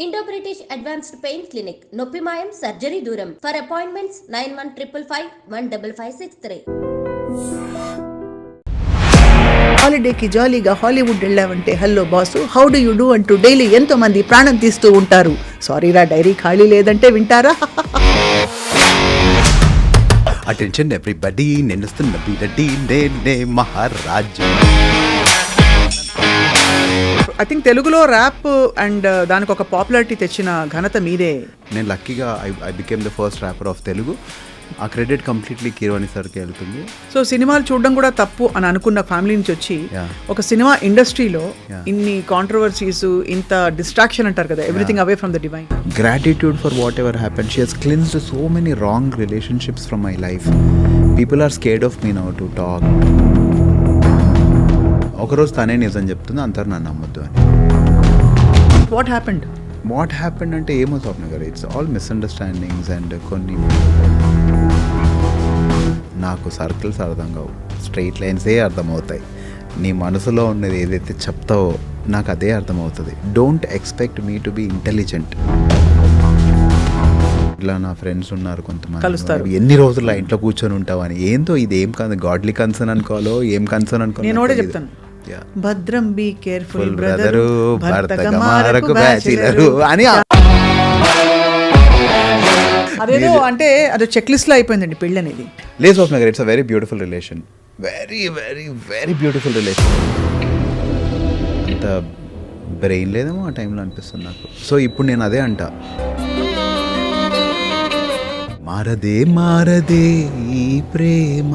Indo British advanced pain clinic నొప్పి మాయం surgery దూరం ఫర్ అపాయింట్మెంట్స్ 9155515563. హాలిడేకి జాలీగా హాలీవుడ్ వెళ్ళావంటే hello boss how do you do అంటూ డైలీ ఎంతో మంది ప్రాణం తీస్తూ ఉంటారు. సారీరా డైరీ ఖాళీ లేదంటే వింటారా? అటెన్షన్ ఎవ్రీబడి, నేను బీరడి, నేనే మహారాజు. ఐ థింక్ తెలుగులో ర్యాప్ అండ్ దానికి ఒక పాపులారిటీ తెచ్చిన ఘనత మీదే. నేను లక్కీగా I became the first rapper of Telugu. ఆ క్రెడిట్ కంప్లీట్లీ కీరవాణి సార్కి వెళ్తుంది. సో సినిమాలు చూడడం కూడా తప్పు అని అనుకున్న ఫ్యామిలీ నుంచి వచ్చి Yeah. ఒక సినిమా ఇండస్ట్రీలో Yeah. ఇన్ని కాంట్రవర్సీస్, ఇంత డిస్ట్రాక్షన్ అంటారు కదా, everything away from the divine. Gratitude for whatever happened. She has cleansed so many wrong relationships from my life. People are scared of me now to talk. ఒకరోజు తనే నిజం చెప్తుంది, అందరు నన్ను నమ్మొద్దు అని. What happened? వాట్ హ్యాపెండ్ అంటే ఏమో Swapna garu, it's all misunderstandings and కొన్ని నాకు సర్కిల్స్ అర్థం కావు, స్ట్రైట్ లైన్సే అర్థమవుతాయి. నీ మనసులో ఉన్నది ఏదైతే చెప్తావో నాకు అదే అర్థమవుతుంది. Don't expect me to be intelligent. ఇట్లా నా ఫ్రెండ్స్ ఉన్నారు కొంతమంది, కలుస్తారు. ఎన్ని రోజులు ఆ ఇంట్లో కూర్చొని ఉంటావని. ఏందో ఇది ఏం కాదు, గాడ్లీ కన్సర్న్ అనుకోవాలో ఏం కన్సర్న్ అనుకోవాలి. నేను కూడా చెప్తాను, భద్రం బీ కేర్ఫుల్ బ్రదరు, బ్రదరు భర్తకు బ్యాచిలరు అని. అదేదో అంటే అది చెక్ లిస్ట్ లో అయిపోయిందండి పెళ్ళి అనేది. లేదు Swapna garu, it's a very beautiful relation, very very very beautiful relation. అంత బ్రెయిన్ లేదేమో ఆ టైంలో అనిపిస్తుంది నాకు. సో ఇప్పుడు నేను అదే అంటా, మారదే మారదే ఈ ప్రేమ,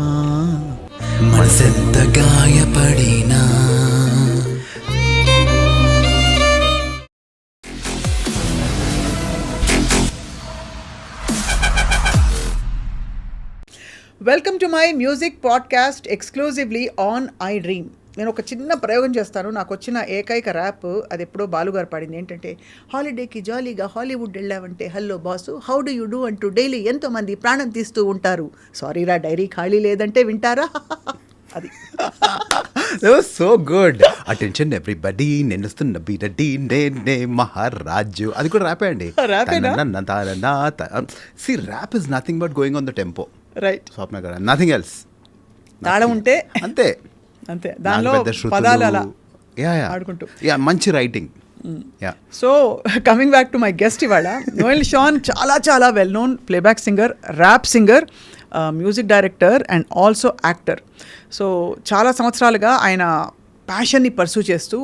మనసెంత గాయపడినా. Welcome to my music podcast exclusively on iDream. నేను ఒక చిన్న ప్రయోగం చేస్తాను. నాకు వచ్చిన ఏకైక ర్యాప్ అది ఎప్పుడో బాలుగారు పాడింది. ఏంటంటే, హాలిడేకి జాలీగా హాలీవుడ్ వెళ్ళావంటే hello boss how do you do అంటూ డైలీ ఎంతో మంది ప్రాణం తీస్తూ ఉంటారు. సారీరా డైరీ ఖాళీ లేదంటే వింటారా? అది సో గుడ్. అటెన్షన్ ఎవ్రీబడి, నేను బీరడి, నేనే మహారాజు. అది కూడా ర్యాపే అండి. See rap is nothing but going on the tempo. Right. Swapna garu, nothing else. తాళం ఉంటే అంతే అంతే, దానిలో పెద్ద శృతులు, పదాలు అలా యా ఆడుకుంటూ. యా మంచి writing. Yeah so coming back to my guest ఇవాళ, నోయల్ షాన్ చాలా చాలా well known playback singer, rap singer, music director and also actor. So చాలా సంవత్సరాలుగా ఆయన ప్యాషన్ని పర్సూ చేస్తూ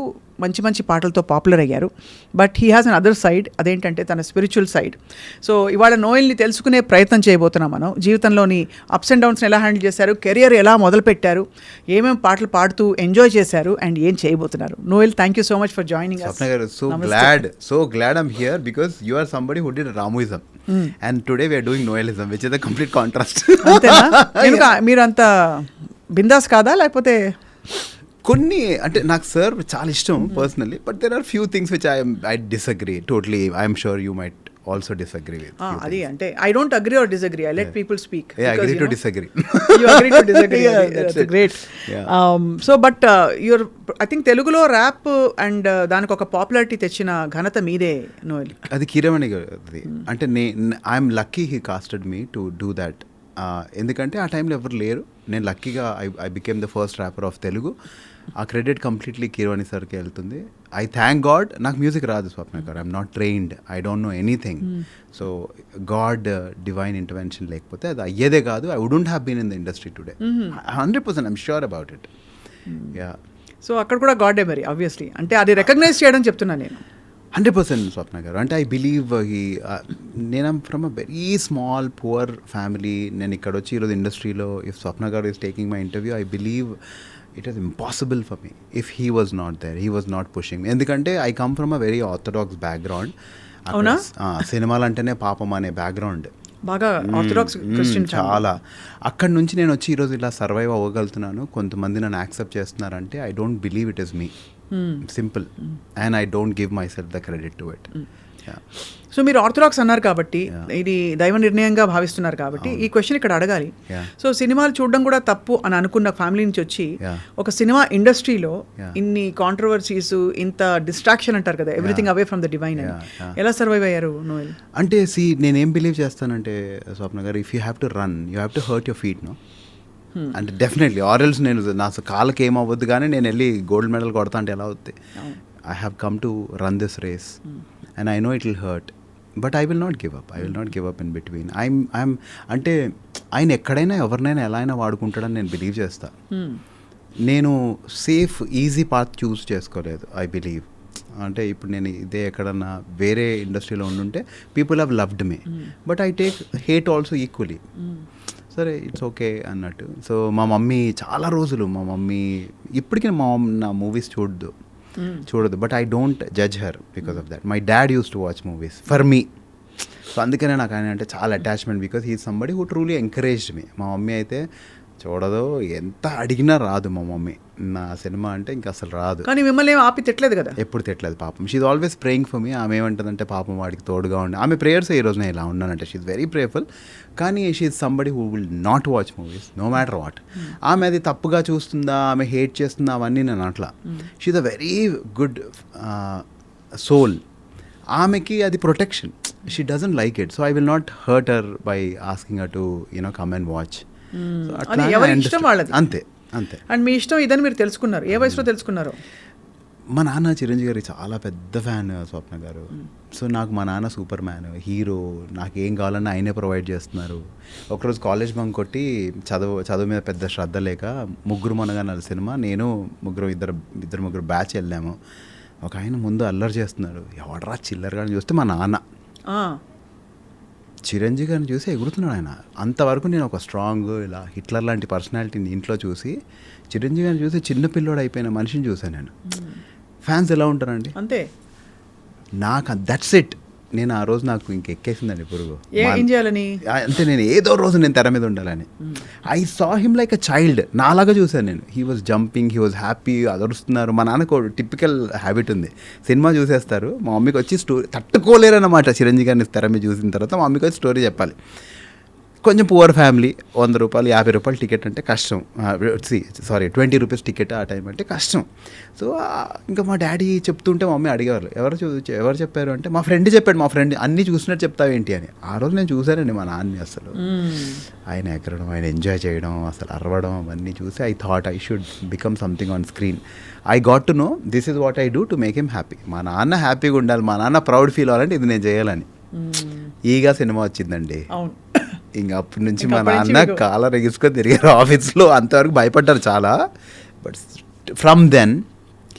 మంచి మంచి పాటలతో పాపులర్ అయ్యారు. But he has an other side, అదేంటంటే తన స్పిరిచువల్ సైడ్. సో ఇవాళ నోయల్ని తెలుసుకునే ప్రయత్నం చేయబోతున్నాం మనం. జీవితంలోని అప్స్ అండ్ డౌన్స్ని ఎలా హ్యాండిల్ చేశారు, కెరియర్ ఎలా మొదలుపెట్టారు, ఏమేమి పాటలు పాడుతూ ఎంజాయ్ చేశారు అండ్ ఏం చేయబోతున్నారు. Noel, thank you so much for joining us. Swapna garu, so glad I'm here because you are somebody who did Ramuism and today we are doing Noelism, which is a complete contrast. అంతేనా? ఎందుకు మీరు అంత బిందాస్ కాదా, లేకపోతే? కొన్ని అంటే నాకు sir చాలా ఇష్టం personally, but there are few things which I disagree totally. I'm sure you might also disagree with. అది అంటే I don't agree or disagree, I let people speak. Agree to disagree. You agree to disagree. That's great. Yeah. So but you're, I think తెలుగులో rap and దానికి ఒక popularity తెచ్చిన ఘనత మీదే, Noel. అది కీరవాణి గారిది. అంటే I'm lucky he casted me to do that. ఎందుకంటే ఆ టైంలో ఎవరు లేరు. నేను లక్కీగా I became the first rapper of Telugu. ఆ క్రెడిట్ కంప్లీట్లీ కీరవాణి సార్కి వెళ్తుంది. I thank God. నాకు మ్యూజిక్ రాదు Swapna garu, I'm not trained, I don't know anything. So God divine intervention లేకపోతే అది అయ్యేదే కాదు. I wouldn't have been in the industry today. 100% I'm sure about it. Yeah. So అక్కడ కూడా గాడే మరి ఆబ్వియస్లీ, అంటే అది రికగ్నైజ్ చేయడం చెప్తున్నాను నేను. 100% స్వప్న గారు. అంటే ఐ బిలీవ్ నేను from a very small poor family. నేను ఇక్కడ వచ్చి ఈరోజు ఇండస్ట్రీలో if Swapna garu is taking my interview, I believe it is impossible for me if he was not there, he was not pushing me. ఎందుకంటే I come from a very orthodox background. అవునా? సినిమాలు అంటేనే పాపం అనే బ్యాక్గ్రౌండ్, బాగా ఆర్థోడాక్స్ క్రిస్టియన్. చాలా. అక్కడి నుంచి నేను వచ్చి ఈరోజు ఇలా సర్వైవ్ అవ్వగలుగుతున్నాను, కొంతమంది నన్ను యాక్సెప్ట్ చేస్తున్నారంటే I don't believe it is me. Simple. And I don't give my self the credit to it. So మీరు ఆర్థడాక్స్ అన్నారు కాబట్టి, ఇది దైవ నిర్ణయంగా భావిస్తున్నారు కాబట్టి ఈ క్వశ్చన్ ఇక్కడ అడగాలి. సో సినిమాలు చూడడం కూడా తప్పు అని అనుకున్న ఫ్యామిలీ నుంచి వచ్చి ఒక సినిమా ఇండస్ట్రీలో ఇన్ని కాంట్రవర్సీస్, ఇంత డిస్ట్రాక్షన్ అంటారు కదా, everything away from the divine, ఎలా సర్వైవ్ అయ్యారు నోయల్? అంటే నేనేం బిలీవ్ చేస్తానంటే స్వప్న గారు, if you have to run you have to hurt your feet, no. అంటే డెఫినెట్లీ ఆర్ఎల్స్ నేను నా కాళ్ళకి ఏమవ్వద్దు కానీ నేను వెళ్ళి గోల్డ్ మెడల్ కొడతా అంటే ఎలా అవుద్ది? I have come to run this race and I know it will hurt, but I will not give up in between. I'm అంటే ఆయన ఎక్కడైనా ఎవరినైనా ఎలా అయినా వాడుకుంటాడని నేను బిలీవ్ చేస్తా. నేను సేఫ్ ఈజీ పాత్ చూస్ చేసుకోలేదు, ఐ బిలీవ్. అంటే ఇప్పుడు నేను ఇదే ఎక్కడన్నా వేరే ఇండస్ట్రీలో ఉండుంటే people have loved me, but I take hate also equally. సరే ఇట్స్ ఓకే అన్నట్టు. సో మా మమ్మీ చాలా రోజులు, మా మమ్మీ ఇప్పటికీ నా మూవీస్ చూడదు, but I don't judge her because of that. My dad use to watch movies for me. So అందుకనే నాకు ఆయన అంటే చాలా attachment, because he somebody who truly encouraged మీ. మా మమ్మీ అయితే చూడదు, ఎంత అడిగినా రాదు మా మమ్మీ నా సినిమా అంటే, ఇంకా అసలు రాదు. కానీ మిమ్మల్ని ఏం ఆపి తిట్టలేదు కదా? ఎప్పుడు తిట్టలేదు పాపం. She's always praying for me. ఆమె ఏమంటుందంటే పాపం వాడికి తోడుగా ఉండి, ఆమె ప్రేయర్స్ ఈ రోజు నేను ఇలా ఉన్నానంటే షీఈ్ వెరీ ప్రేయర్ఫుల్. కానీ she's somebody who will not watch movies no matter what. ఆమె అది తప్పుగా చూస్తుందా, ఆమె హేట్ చేస్తుందా, అవన్నీ నేను అట్లా. She's a very good soul. ఆమెకి అది protection. She doesn't like it, so I will not hurt her by asking her to come and watch. అంతే. అండ్ మీ ఇష్టం ఇదని మీరు తెలుసుకున్నారు, ఏ వయసులో తెలుసుకున్నారు? మా నాన్న చిరంజీవి గారి చాలా పెద్ద ఫ్యాన్ స్వప్న గారు. సో నాకు మా నాన్న సూపర్ మ్యాన్, హీరో. నాకు ఏం కావాలన్నా ఆయనే ప్రొవైడ్ చేస్తున్నారు. ఒకరోజు కాలేజ్ బంక్ కొట్టి చదువు మీద పెద్ద శ్రద్ధ లేక ముగ్గురు మనగానాలు సినిమా, నేను ఇద్దరు ముగ్గురు బ్యాచ్ వెళ్ళాము. ఒక ఆయన ముందు అల్లరి చేస్తున్నాడు, ఎవడరా చిల్లరగా చూస్తే మా నాన్న చిరంజీవి గారిని చూసి ఎగురుతున్నాడు ఆయన. అంతవరకు నేను ఒక స్ట్రాంగ్ ఇలా హిట్లర్ లాంటి పర్సనాలిటీని ఇంట్లో చూసి, చిరంజీవి గారిని చూసి చిన్న పిల్లోడు అయిపోయిన మనిషిని చూసాను నేను. ఫ్యాన్స్ ఎలా ఉంటారండి అంతే. నాకు దట్స్ ఇట్. నేను ఆ రోజు నాకు ఇంకెక్కేసిందండి పురుగు. ఏం చేయాలని అంటే నేను ఏదో రోజు నేను తెర మీద ఉండాలని. I saw him like a child. నాలాగా చూశాను నేను. He was jumping, he was happy, అదరుస్తున్నారు. మా నాన్నకు టిపికల్ హ్యాబిట్ ఉంది, సినిమా చూసేస్తారు, మా మమ్మీకి వచ్చి స్టోరీ తట్టుకోలేరన్నమాట. చిరంజీవి గారిని తెర మీద చూసిన తర్వాత మా మమ్మీకి వచ్చి స్టోరీ చెప్పాలి. కొంచెం పువర్ ఫ్యామిలీ, 100 రూపాయలు 50 రూపాయలు టికెట్ అంటే కష్టం. 20 రూపీస్ టికెట్ ఆ టైం అంటే కష్టం. సో ఇంకా మా డాడీ చెప్తుంటే మా మమ్మీ అడిగేవారు, ఎవరు చెప్పారు అంటే మా ఫ్రెండ్ చెప్పాడు. మా ఫ్రెండ్ అన్నీ చూసినట్టు చెప్తావేంటి అని. ఆ రోజు నేను చూశానండి మా నాన్నని. అసలు ఆయన ఎగరడం, ఆయన ఎంజాయ్ చేయడం, అసలు అరవడం, అవన్నీ చూసి I thought I should become something on screen. I got to know this is what I do to make him happy. మా నాన్న హ్యాపీగా ఉండాలి, మా నాన్న ప్రౌడ్ ఫీల్ అవ్వాలంటే ఇది నేను చేయాలని. ఈగా సినిమా వచ్చిందండి. ఇంకా అప్పటి నుంచి మా నాన్న కాలర్ ఎగిసుకొని తిరిగారు ఆఫీస్లో. అంతవరకు భయపడ్డారు చాలా, but from then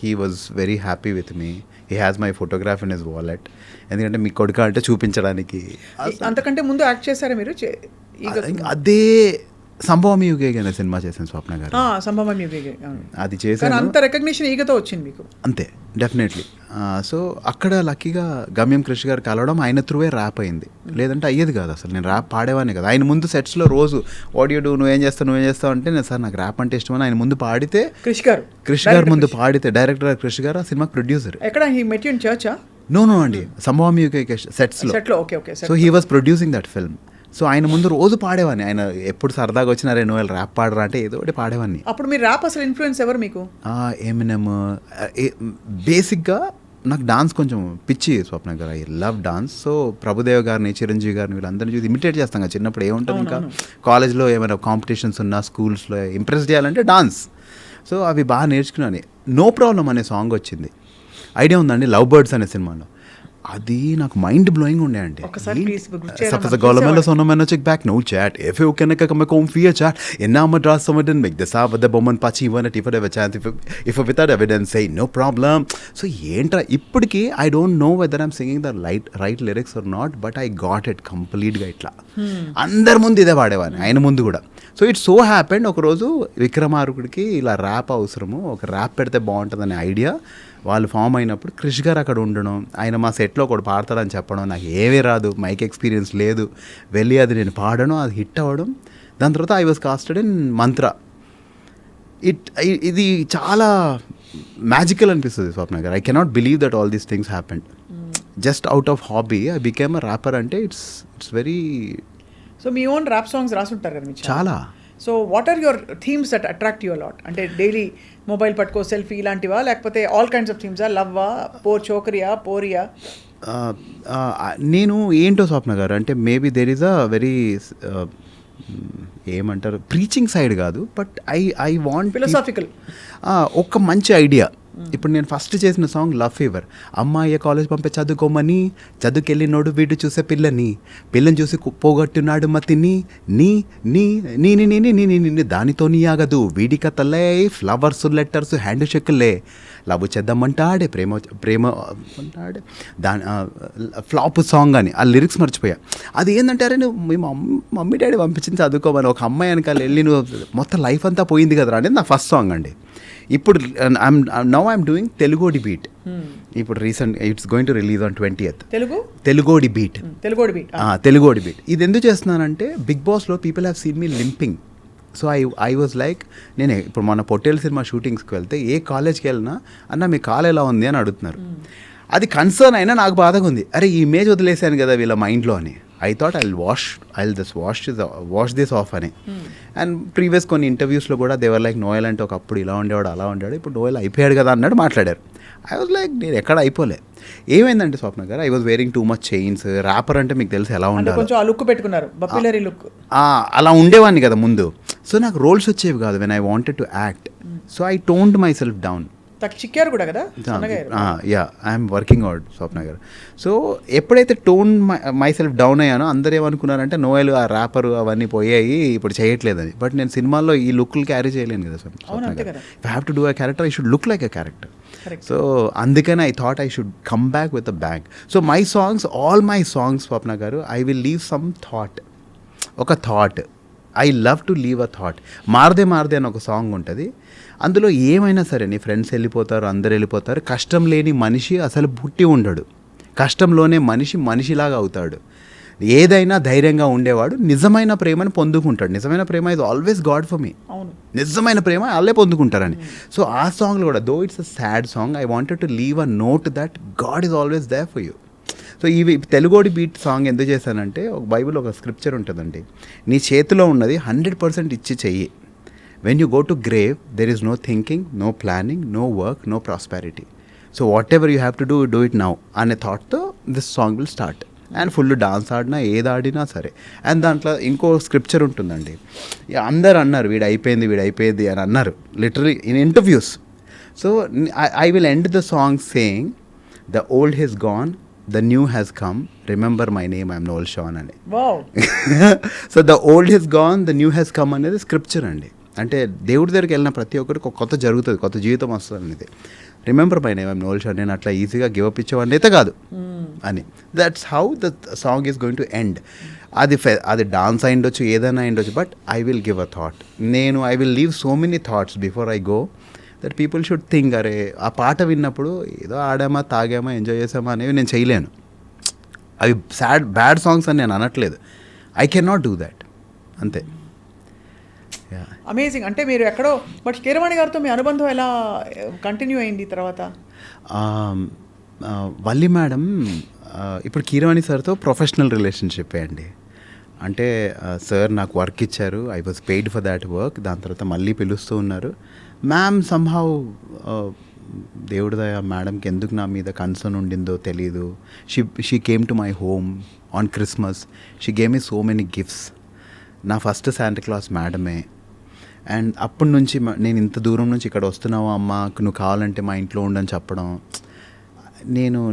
he was very happy with me. He has my photograph in his wallet. ఎందుకంటే మీ కొడుకు అంటే చూపించడానికి. అంతకంటే ముందు యాక్ట్ చేశారా మీరు? అదే సంభవం యుగే అనే సినిమా చేశాను స్వప్న గారు. సంభవం యుగే అది చేశాను. అంత రికగ్నిషన్ ఈగతో వచ్చింది మీకు? అంతే, డెఫినెట్లీ. సో అక్కడ లక్కీగా గమ్యం కృషి గారు కలవడం, ఆయన త్రూవే ర్యాప్ అయింది. లేదంటే అయ్యేది కాదు అసలు. నేను ర్యాప్ పాడేవాడిని కదా. ఆయన ముందు సెట్స్లో రోజు ఆడియో డూ నువ్వేం చేస్తావు అంటే, నేను సార్ నాకు ర్యాప్ అంటే ఇష్టమని ఆయన ముందు పాడితే, కృషి గారు ముందు పాడితే, డైరెక్టర్ కృషి గారు ఆ సినిమాకి ప్రొడ్యూసర్. ఎక్కడ he met you in church? No అండి, సంభవం యుగే సెట్స్లో. So he was producing that film. So ఆయన ముందు రోజు పాడేవాడిని. ఆయన ఎప్పుడు సరదాగా వచ్చినా నువ్వు ర్యాప్ పాడరా అంటే ఏదో ఒకటి పాడేవాడిని. అప్పుడు మీరు ర్యాప్ అసలు ఇన్ఫ్లుయెన్స్ ఎవరు మీకు? ఎమినెమ్. బేసిక్గా నాకు డాన్స్ కొంచెం పిచ్చి స్వప్న గారు. I love dance. So Prabhudev గారిని, చిరంజీవి గారిని, వీళ్ళందరినీ చూసి ఇమిటేట్ చేస్తాం కదా చిన్నప్పుడు. ఏముంటుంది ఇంకా కాలేజ్లో ఏమైనా కాంపిటీషన్స్ ఉన్నా, స్కూల్స్లో ఇంప్రెస్ చేయాలంటే డాన్స్. సో అవి బాగా నేర్చుకున్నాను. నో ప్రాబ్లం అనే సాంగ్ వచ్చింది, ఐడియా ఉందండి, లవ్ బర్డ్స్ అనే సినిమాలో. అది నాకు మైండ్ బ్లోయింగ్ ఉండే అండి. గవర్నమెంట్ సోనమైన check back no chat if you can come కోమ్ ఫియర్ చాట్ ఎన్నా మద్రాస్ సమడన్ మేక్ ద సావ్ ద బొమ్మన్ పచ్చి ఇవన్న టిఫర్ ఎవ chance if without evidence say no problem. So ఏంట్రా ఇప్పటికీ I don't know whether I'm singing the right lyrics or not, but I got it కంప్లీట్గా. ఇట్లా అందరి ముందు ఇదే పాడేవాడిని, ఆయన ముందు కూడా. సో ఇట్స్ సో హ్యాపెండ్ ఒకరోజు విక్రమార్కుడికి ఇలా ర్యాప్ అవసరము, ఒక ర్యాప్ పెడితే బాగుంటుందనే ఐడియా వాళ్ళు ఫామ్ అయినప్పుడు కృషి గారు అక్కడ ఉండడం, ఆయన మా సెట్లో ఒకటి పాడతాడని చెప్పడం, నాకు ఏవీ రాదు, మైక్ ఎక్స్పీరియన్స్ లేదు, వెళ్ళి అది నేను పాడడం, అది హిట్ అవ్వడం. దాని తర్వాత ఐ వాజ్ కాస్టెడ్ ఇన్ మంత్ర. ఇది చాలా మ్యాజికల్ అనిపిస్తుంది స్వప్న గారు. I cannot believe that all these things happened. Just out of hobby I became a rapper అంటే ఇట్స్ వెరీ సో మీ ఓన్ ర్యాప్ సాంగ్స్ రాసుంటారు కదా మీరు చాలా. So what are your themes that attract you a lot? అంటే daily mobile పట్టుకో selfie ఇలాంటివా, లేకపోతే ఆల్ కైండ్స్ ఆఫ్ థీమ్సా? లవ్వా, చోకరియా, పోరియా? నేను ఏంటో స్వప్న గారు అంటే maybe there is a very ఏమంటారు ప్రీచింగ్ సైడ్ కాదు, బట్ ఐ వాంట్ ఫిలాసాఫికల్ ఒక మంచి ఐడియా. ఇప్పుడు నేను ఫస్ట్ చేసిన సాంగ్ లవ్ ఫీవర్. అమ్మాయి కాలేజ్ పంపే చదువుకోమని, చదువుకెళ్ళినోడు వీడు చూసే పిల్లని చూసి పోగొట్టున్నాడు మతిని, నీ నీ నీ నీ నీ నీ నీ నీ దానితో నీ ఆగదు వీడి కథలే, ఫ్లవర్స్ లెటర్స్ హ్యాండ్ షెక్లే, లవ్ చేద్దామంటాడే ప్రేమ అంటాడే దాని ఫ్లాప్ సాంగ్ అని ఆ లిరిక్స్ మర్చిపోయా. అది ఏంటంటే అరే నువ్వు మీ మమ్మీ డాడీ పంపించింది చదువుకోమని, ఒక అమ్మాయి వెనకాల వెళ్ళి నువ్వు మొత్తం లైఫ్ అంతా పోయింది కదరా అనేది నా ఫస్ట్ సాంగ్ అండి. ఇప్పుడు ఐఎమ్ డూయింగ్ తెలుగోడి బీట్. ఇప్పుడు recent it's going to release on 20th. Telugodi beat. Telugodi beat ఇది ఎందుకు చేస్తున్నానంటే బిగ్ బాస్లో people have seen me limping. So I was like, నేను ఇప్పుడు మన పొట్టేల్ సినిమా షూటింగ్స్కి వెళ్తే ఏ కాలేజ్కి వెళ్ళినా అన్న మీ కాల్ ఎలా ఉంది అని అడుగుతున్నారు. అది కన్సర్న్ అయినా నాకు బాధగా ఉంది, అరే ఈ ఇమేజ్ వదిలేశాను కదా వీళ్ళ మైండ్లో అని. I thought wash this of అని. అండ్ ప్రీవియస్ కొన్ని ఇంటర్వ్యూస్లో కూడా దేవర్ లైక్ నోయల్ అంటే ఒకప్పుడు ఇలా ఉండేవాడు అలా ఉండేవాడు, ఇప్పుడు నోయల్ అయిపోయాడు కదా అన్నాడు మాట్లాడారు. ఐ వాజ్ లైక్ నేను ఎక్కడ అయిపోలే. ఏమైందంటే స్వప్న గారు, I was wearing too much chains. Wrapper అంటే మీకు తెలిసి ఎలా ఉండాలి, కొంచెం ఆ లుక్ పెట్టుకున్నారు, బప్పిలరీ లుక్ అలా ఉండేవాడిని కదా ముందు. సో నాకు రోల్స్ వచ్చేవి కాదు when I wanted to act. So I toned myself down. చిక్కారు కూడా కదా. Yeah I'm working out Swapna గారు. సో ఎప్పుడైతే టోన్ మై సెల్ఫ్ డౌన్ అయ్యానో అందరూ ఏమనుకున్నారంటే నోయల్ ఆ ర్యాపర్ అవన్నీ పోయాయి ఇప్పుడు చేయట్లేదని. బట్ నేను సినిమాల్లో ఈ లుక్లు క్యారీ చేయలేను కదా స్వప్న గారు. If I have to do a character I should look like a character. So అందుకని I thought I should come back with a bang. So my songs, all my songs Swapna గారు, I will leave some thought, ఒక థాట్. I love to leave a thought. మారదే అని ఒక song ఉంటుంది. అందులో ఏమైనా సరే నీ ఫ్రెండ్స్ వెళ్ళిపోతారు, అందరు వెళ్ళిపోతారు, కష్టం లేని మనిషి అసలు పుట్టి ఉండడు, కష్టంలోనే మనిషిలాగా అవుతాడు. ఏదైనా ధైర్యంగా ఉండేవాడు నిజమైన ప్రేమను పొందుకుంటాడు. నిజమైన ప్రేమ is always God for me. నిజమైన ప్రేమ వాళ్ళే పొందుకుంటారని. సో ఆ సాంగ్లో కూడా though it's a sad song, I wanted to leave a note that God is always there for you. So ఇవి తెలుగోడి బీట్ సాంగ్ ఎందుకు చేశానంటే, ఒక బైబిల్ ఒక స్క్రిప్చర్ ఉంటుందండి, నీ చేతిలో ఉన్నది 100% ఇచ్చి చెయ్యి. When you go to grave there is no thinking, no planning, no work, no prosperity. So whatever you have to do it now అనే థాట్తో this song will start. And full dance ఆడినా ఏది ఆడినా సరే. And దాంట్లో ఇంకో scripture ఉంటుందండి, అందరు అన్నారు వీడు అయిపోయింది అని అన్నారు literally in interviews. So I will end the song saying the old he's gone, the new has come, remember my name I'm Noel Sean అని. So the old he's gone, the new has come అనేది scripture అండి. అంటే దేవుడి దగ్గరికి వెళ్ళిన ప్రతి ఒక్కరికి ఒక కొత్త జరుగుతుంది, కొత్త జీవితం వస్తుంది అనేది. Remember my name I'm Noel Sean, నేను అట్లా ఈజీగా గివ్ అప్ ఇచ్చేవాడిని అయితే కాదు అని. That's how the song is going to end. అది డాన్స్ అయిండొచ్చు, ఏదైనా అయిండొచ్చు, but I will give a thought. I will leave so many thoughts before I go, that people should think అరే ఆ పాట విన్నప్పుడు ఏదో ఆడామా తాగామా ఎంజాయ్ చేసామా అనేవి నేను చేయలేను. అవి బ్యాడ్ సాంగ్స్ అని నేను అనట్లేదు, I can not do that, అంతే. అమేజింగ్. అంటే మీరు ఎక్కడో, బట్ కీరవాణి గారితో మీ అనుబంధం ఎలా కంటిన్యూ అయింది తర్వాత? వల్లి మేడం ఇప్పుడు కీరవాణి సార్తో ప్రొఫెషనల్ రిలేషన్షిప్ అండి. అంటే సార్ నాకు వర్క్ ఇచ్చారు, I was paid for that work. దాని తర్వాత మళ్ళీ పిలుస్తూ ఉన్నారు. మ్యామ్ సమ్హౌ దేవుడి దయ మేడంకి ఎందుకు నా మీద కన్సర్న్ ఉండిందో తెలీదు. She came to my home on Christmas, she gave me so many gifts. నా ఫస్ట్ శాంటా క్లాస్ మేడమే. అండ్ అప్పటి నుంచి నేను ఇంత దూరం నుంచి ఇక్కడ వస్తున్నావు అమ్మ, నువ్వు కావాలంటే మా ఇంట్లో ఉండని చెప్పడం.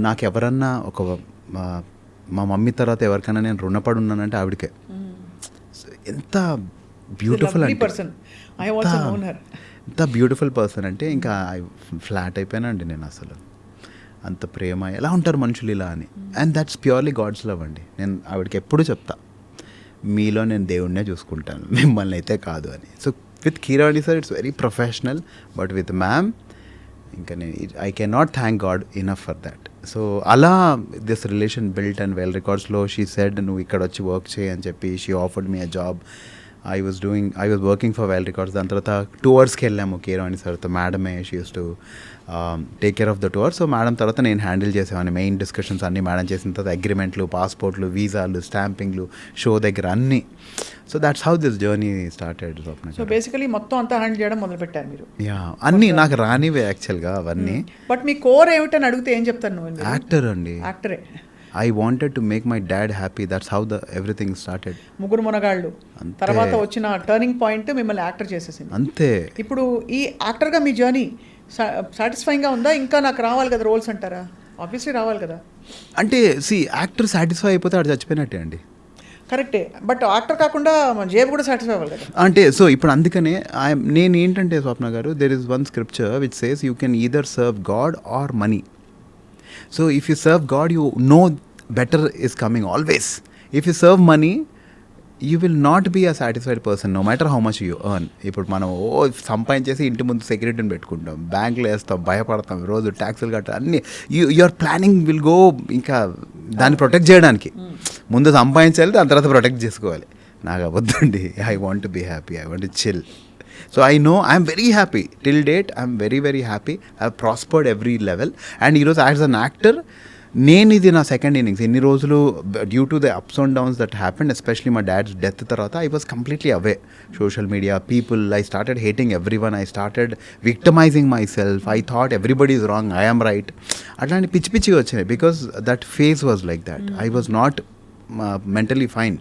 నాకు ఎవరన్నా మా మమ్మీ తర్వాత ఎవరికైనా నేను రుణపడి ఉన్నానంటే ఆవిడకే. ఎంత బ్యూటిఫుల్ అంటే, ఎంత బ్యూటిఫుల్ పర్సన్ అంటే ఇంకా ఫ్లాట్ అయిపోయానండి నేను. అసలు అంత ప్రేమ, ఎలా ఉంటారు మనుషులు ఇలా అని. And that's purely God's love అండి. నేను ఆవిడకి ఎప్పుడు చెప్తా, మీలో నేను దేవుడినే చూసుకుంటాను, మిమ్మల్ని అయితే కాదు అని. So with Keeravani sir it's very professional, but with ma'am ఇంకా I can not thank God enough for that. So అలా this relation built and Vel. రికార్డ్స్లో షీ సెడ్ నువ్వు ఇక్కడ వచ్చి వర్క్ చేయి అని చెప్పి she offered me a job I was working for Vel Records. దాని తర్వాత టూర్స్కి వెళ్ళాము కీరవాణి సార్తో. మేడమే she uses to take care of the tour. So madam తర్వాత నేను హ్యాండిల్ చేసేవాడిని. మెయిన్ డిస్కషన్స్ అన్నీ మేడం చేసిన తర్వాత అగ్రిమెంట్లు, పాస్పోర్ట్లు, వీసాలు, స్టాంపింగ్లు, షో దగ్గర అన్నీ. So that's how this journey started. So basically మొత్తం అంతా హ్యాండిల్ చేయడం మొదలుపెట్టారు మీరు. యా, అన్నీ నాకు రానివే యాక్చువల్గా అవన్నీ. బట్ మీ కోర్ ఏమిటని అడిగితే ఏం చెప్తాను నువ్వు? యాక్టర్ అండి. యాక్టరే. I wanted to make my dad happy. That's how everything started. ముగ్గురు మునగాళ్ళు తర్వాత వచ్చిన టర్నింగ్ పాయింట్ మిమ్మల్ని యాక్టర్ చేసేసింది. అంతే. ఇప్పుడు ఈ యాక్టర్గా మీ జర్నీ సాటిస్ఫైయింగ్గా ఉందా? ఇంకా నాకు రావాలి కదా రోల్స్ అంటారా? ఆబ్వియస్లీ రావాలి కదా. అంటే యాక్టర్ సాటిస్ఫై అయిపోతే ఆడు చచ్చిపోయినట్టే అండి. కరెక్టే, బట్ యాక్టర్ కాకుండా జేబు కూడా సాటిస్ఫై అవ్వాలి కదా. అంటే సో ఇప్పుడు అందుకనే నేను ఏంటంటే Swapna garu, there is one scripture which says you can either serve God or money. So if you serve God, you know better is coming always. If you serve money, you will not be a satisfied person no matter how much you earn. ఇప్పుడు మనం సంపాదించేసి ఇంటి ముందు సెక్యూరిటీని పెట్టుకుంటాం, బ్యాంకులో వేస్తాం, భయపడతాం, రోజు ట్యాక్సులు కట్టాలి, అన్నీ యువర్ ప్లానింగ్ విల్ గో. ఇంకా దాన్ని ప్రొటెక్ట్ చేయడానికి ముందు సంపాదించాలి, దాని తర్వాత ప్రొటెక్ట్ చేసుకోవాలి. నాకు అవద్దండి. I want to be happy, I want to chill. So I know I'm very happy. Till date, I'm very, very happy. I've prospered every level. And as an actor, నేను ఇది నా సెకండ్ ఇన్నింగ్స్. ఎన్ని రోజులు due to the ups and downs that happened, especially మా dad's death తర్వాత I was completely away. Social media, people, I started hating everyone. I started victimising myself. I thought everybody is wrong, I am right. అట్లాంటి పిచ్చి పిచ్చిగా వచ్చినాయి. Because that phase was like that. I was not mentally fine.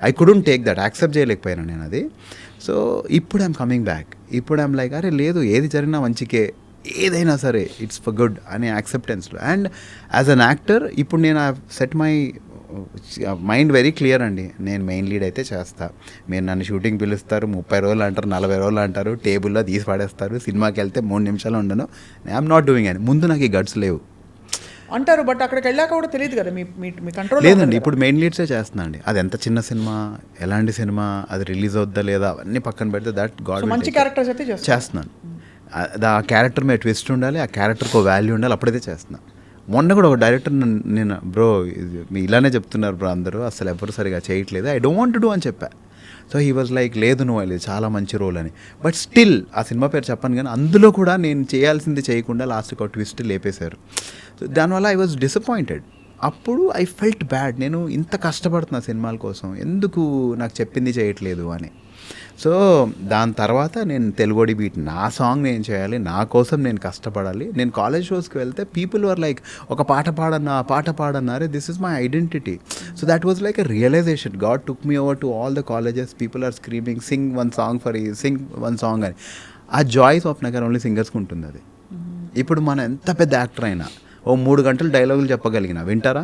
I couldn't take that, accept చేయలేకపోయాను నేను అది. So ఇప్పుడు I'm coming back. ఇప్పుడు I'm like, అరే లేదు, ఏది జరిగినా మంచికే, ఏదైనా సరే ఇట్స్ ఫర్ గుడ్ అనే యాక్సెప్టెన్స్లో. అండ్ యాజ్ అన్ యాక్టర్ ఇప్పుడు నేను set my mind very clear అండి. నేను మెయిన్ లీడ్ అయితే చేస్తా. మీరు నన్ను షూటింగ్ పిలుస్తారు, 30 రోజులు అంటారు, 40 రోజులు అంటారు, టేబుల్లో తీసి పడేస్తారు. సినిమాకి వెళ్తే 3 నిమిషాలు ఉండను. ఐఎమ్ నాట్ డూయింగ్ అని. ముందు నాకు ఈ గట్స్ లేవు అంటారు, బట్ అక్కడికి వెళ్ళాక కూడా తెలియదు కదా మీ కంట్రోల్ లేదండి. ఇప్పుడు మెయిన్ లీడ్సే చేస్తున్నా అండి. అది ఎంత చిన్న సినిమా, ఎలాంటి సినిమా, అది రిలీజ్ అవుద్దా లేదా అవన్నీ పక్కన పెడితే దట్ గాడ్ మంచి క్యారెక్టర్స్ అయితే చేస్తున్నాను. ఆ క్యారెక్టర్ మీద ట్విస్ట్ ఉండాలి, ఆ క్యారెక్టర్కి వాల్యూ ఉండాలి, అప్పుడైతే చేస్తున్నా. మొన్న కూడా ఒక డైరెక్టర్ నేను బ్రో మీ ఇలానే చెప్తున్నారు బ్రో అందరూ, అసలు ఎవరు సరిగా చేయట్లేదు, I don't want to do అని చెప్పా. సో హీ వాజ్ లైక్, లేదు నువ్వు వెళ్ళేది చాలా మంచి రోల్ అని. బట్ స్టిల్ ఆ సినిమా పేరు చెప్పాను కానీ అందులో కూడా నేను చేయాల్సింది చేయకుండా లాస్ట్కి ఒక ట్విస్ట్ లేపేశారు. సో దానివల్ల ఐ వాజ్ డిసప్పాయింటెడ్. అప్పుడు ఐ ఫెల్ట్ బ్యాడ్. నేను ఇంత కష్టపడుతున్నా సినిమాల కోసం, ఎందుకు నాకు చెప్పింది చేయట్లేదు అని. సో దాని తర్వాత నేను తెలుగోడి బీట్, నా సాంగ్ నేను చేయాలి, నా కోసం నేను కష్టపడాలి. నేను కాలేజ్ షోస్కి వెళ్తే పీపుల్ వర్ లైక్, ఒక పాట పాడన్నారే, this is my identity. So that was like a realisation. God took me over to all the colleges, people are screaming sing one song అని. ఆ జాయ్స్ ఆఫ్ నగర్ ఓన్లీ సింగర్స్కి ఉంటుంది అది. ఇప్పుడు మనం ఎంత పెద్ద యాక్టర్ అయినా 3 గంటలు డైలాగులు చెప్పగలిగిన వింటారా?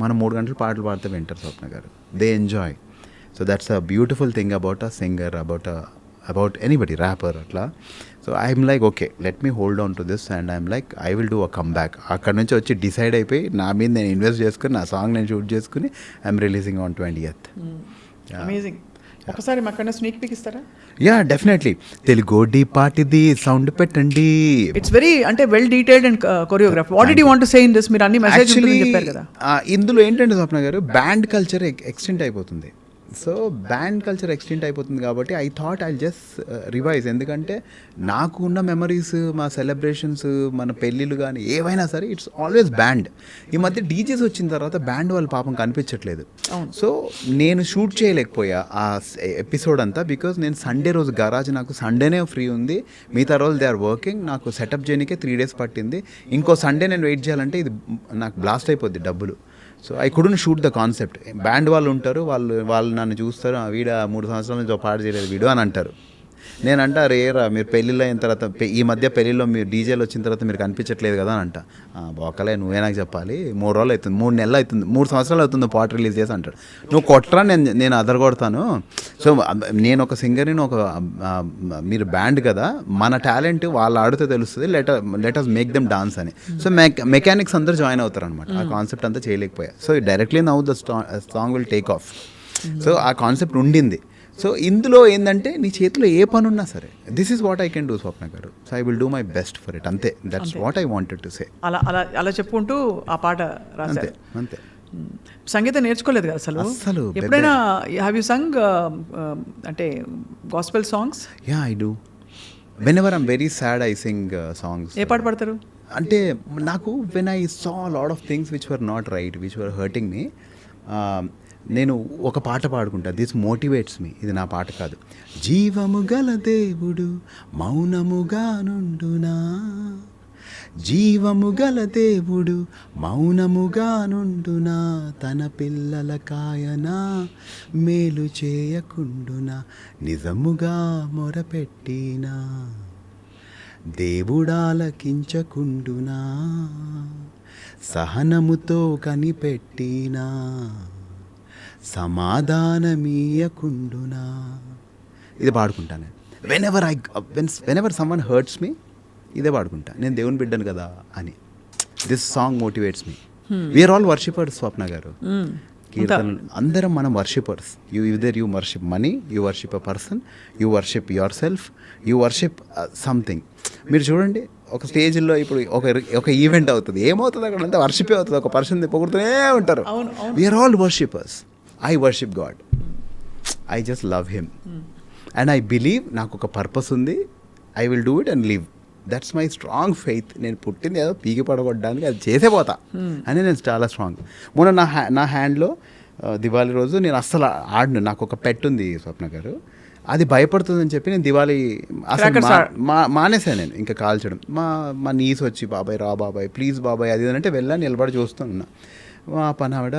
మనం 3 గంటలు పాటలు పాడితే వింటారు స్వప్న గారు. They enjoy. So that's a beautiful thing about a singer, about anybody, rapper అట్లా. So I'm like, okay let me hold on to this and I'm like I will do a comeback. అక్కడ నుంచి వచ్చి decide అయిపోయి నా మీద నేను invest చేసుకుని, నా సాంగ్ నేను షూట్ చేసుకుని I'm releasing on 20th. Amazing. ఒకసారి మాకన్నా స్నీక్ పిక్ ఇస్తారా? Yeah definitely. తెలుగోడి పాటిది సౌండ్ పెట్టండి. ఇట్స్ వెరీ అంటే well detailed and choreograph. What did you want to say in this? మీరు అన్ని మెసేజ్ చెప్పారు కదా. ఇందులో ఏంటంటే స్వప్న గారు, బ్యాండ్ కల్చర్ ఎక్స్టెంట్ అయిపోతుంది. సో బ్యాండ్ కల్చర్ ఎక్స్టెంట్ అయిపోతుంది కాబట్టి I thought I just revise. ఎందుకంటే నాకు ఉన్న మెమరీస్, మా సెలబ్రేషన్స్, మన పెళ్ళిళ్ళు కానీ ఏవైనా సరే ఇట్స్ ఆల్వేస్ బ్యాండ్. ఈ మధ్య డీజేస్ వచ్చిన తర్వాత బ్యాండ్ వాళ్ళు పాపం కనిపించట్లేదు. సో నేను షూట్ చేయలేకపోయా ఆ ఎపిసోడ్ అంతా. బికాజ్ నేను సండే రోజు గరాజ్, నాకు సండేనే ఫ్రీ ఉంది, మిగతా రోజు దే ఆర్ వర్కింగ్. నాకు సెటప్ చేయడానికే 3 days పట్టింది. ఇంకో సండే నేను వెయిట్ చేయాలంటే ఇది నాకు బ్లాస్ట్ అయిపోద్ది డబ్బులు. So I couldn't shoot the concept. Band వాళ్ళు ఉంటారు, వాళ్ళు నన్ను చూస్తారు, వీడ 3 సంవత్సరాల నుంచి పాట చేయలేదు వీడు అని అంటారు. నేను అంటా, రేరా మీరు పెళ్ళిళ్ళు అయిన తర్వాత, ఈ మధ్య పెళ్ళిలో మీరు డీజేలు వచ్చిన తర్వాత మీరు కనిపించట్లేదు కదా అని అంట. బొక్కలే, నువ్వే నాకు చెప్పాలి, 3 రోజులు అవుతుంది, 3 నెలలు అవుతుంది, 3 సంవత్సరాలు అవుతుంది పాట రిలీజ్ చేసి అంటాడు. నువ్వు కొట్టరా, నేను అదరగొడతాను. సో నేను ఒక సింగర్ని, మీరు బ్యాండ్ కదా, మన టాలెంట్ వాళ్ళు ఆడితే తెలుస్తుంది, let us make them dance అని. సో మెకానిక్స్ అందరూ జాయిన్ అవుతారు అనమాట. ఆ కాన్సెప్ట్ అంతా చేయలేకపోయా. So directly now the song will take off. So ఆ కాన్సెప్ట్ ఉండింది. సో ఇందులో ఏంటంటే నీ చేతిలో ఏ పని ఉన్నా సరే, this is what I can do Swapna గారు. So I will do my best for it. అంతే, that's what I wanted to say. అలా చెప్పుకుంటూ ఆ పాట రాశారు. అంతే. సంగీతం నేర్చుకోలేదు కదా అసలు అస్సలు, ఎప్పుడైనా హ్యావ్ యూ సంగ్ అంటే gospel songs? Yeah I do. Whenever I'm very sad I sing songs. ఏ పాట పాడతారు? అంటే నాకు when I saw lot of things which were not right, which were hurting me, నేను ఒక పాట పాడుకుంటా. దిస్ మోటివేట్స్ మీ. ఇది నా పాట కాదు. జీవము గల దేవుడు మౌనముగా నుండునా, జీవము గల దేవుడు మౌనముగా నుండునా, తన పిల్లల కాయనా మేలు చేయకుండునా, నిజముగా మొరపెట్టినా దేవుడాలకించకుండునా, సహనముతో కనిపెట్టినా సమాధానమీయకుండునా. ఇది పాడుకుంటాను whenever someone hurts me. ఇదే పాడుకుంటా, నేను దేవుని బిడ్డను కదా అని. This song motivates me. We are all worshippers Swapna గారు. కీర్తనలు అందరం మనం worshippers. You worship money, you worship a person, you worship yourself, you worship something. మీరు చూడండి, ఒక స్టేజ్లో ఇప్పుడు ఒక ఈవెంట్ అవుతుంది, ఏమవుతుంది అక్కడ అంతా వర్షిపే అవుతుంది. ఒక పర్సన్ పొగుడుతూనే ఉంటారు. We are all worshippers. I worship God. I just love him and I believe నాకు ఒక పర్పస్ ఉంది. I will do it and live. That's my strong faith. నేను పుట్టింది ఏదో పీకి పడగొట్టడానికి, అది చేసే పోతా అని నేను చాలా స్ట్రాంగ్. మొన్న నా హ్యాండ్లో దివాళీ రోజు నేను అస్సలు ఆడను. నాకు ఒక పెట్ ఉంది స్వప్న గారు, అది భయపడుతుందని చెప్పి నేను దివాళీ అసలు మానేసాను. నేను ఇంకా కాల్చడం. మా నీస్ వచ్చి బాబాయ్ రా బాబాయ్ ప్లీజ్ బాబాయ్ అది అంటే వెళ్ళాను, నిలబడి చూస్తూ ఉన్నా. మా పని ఆవిడ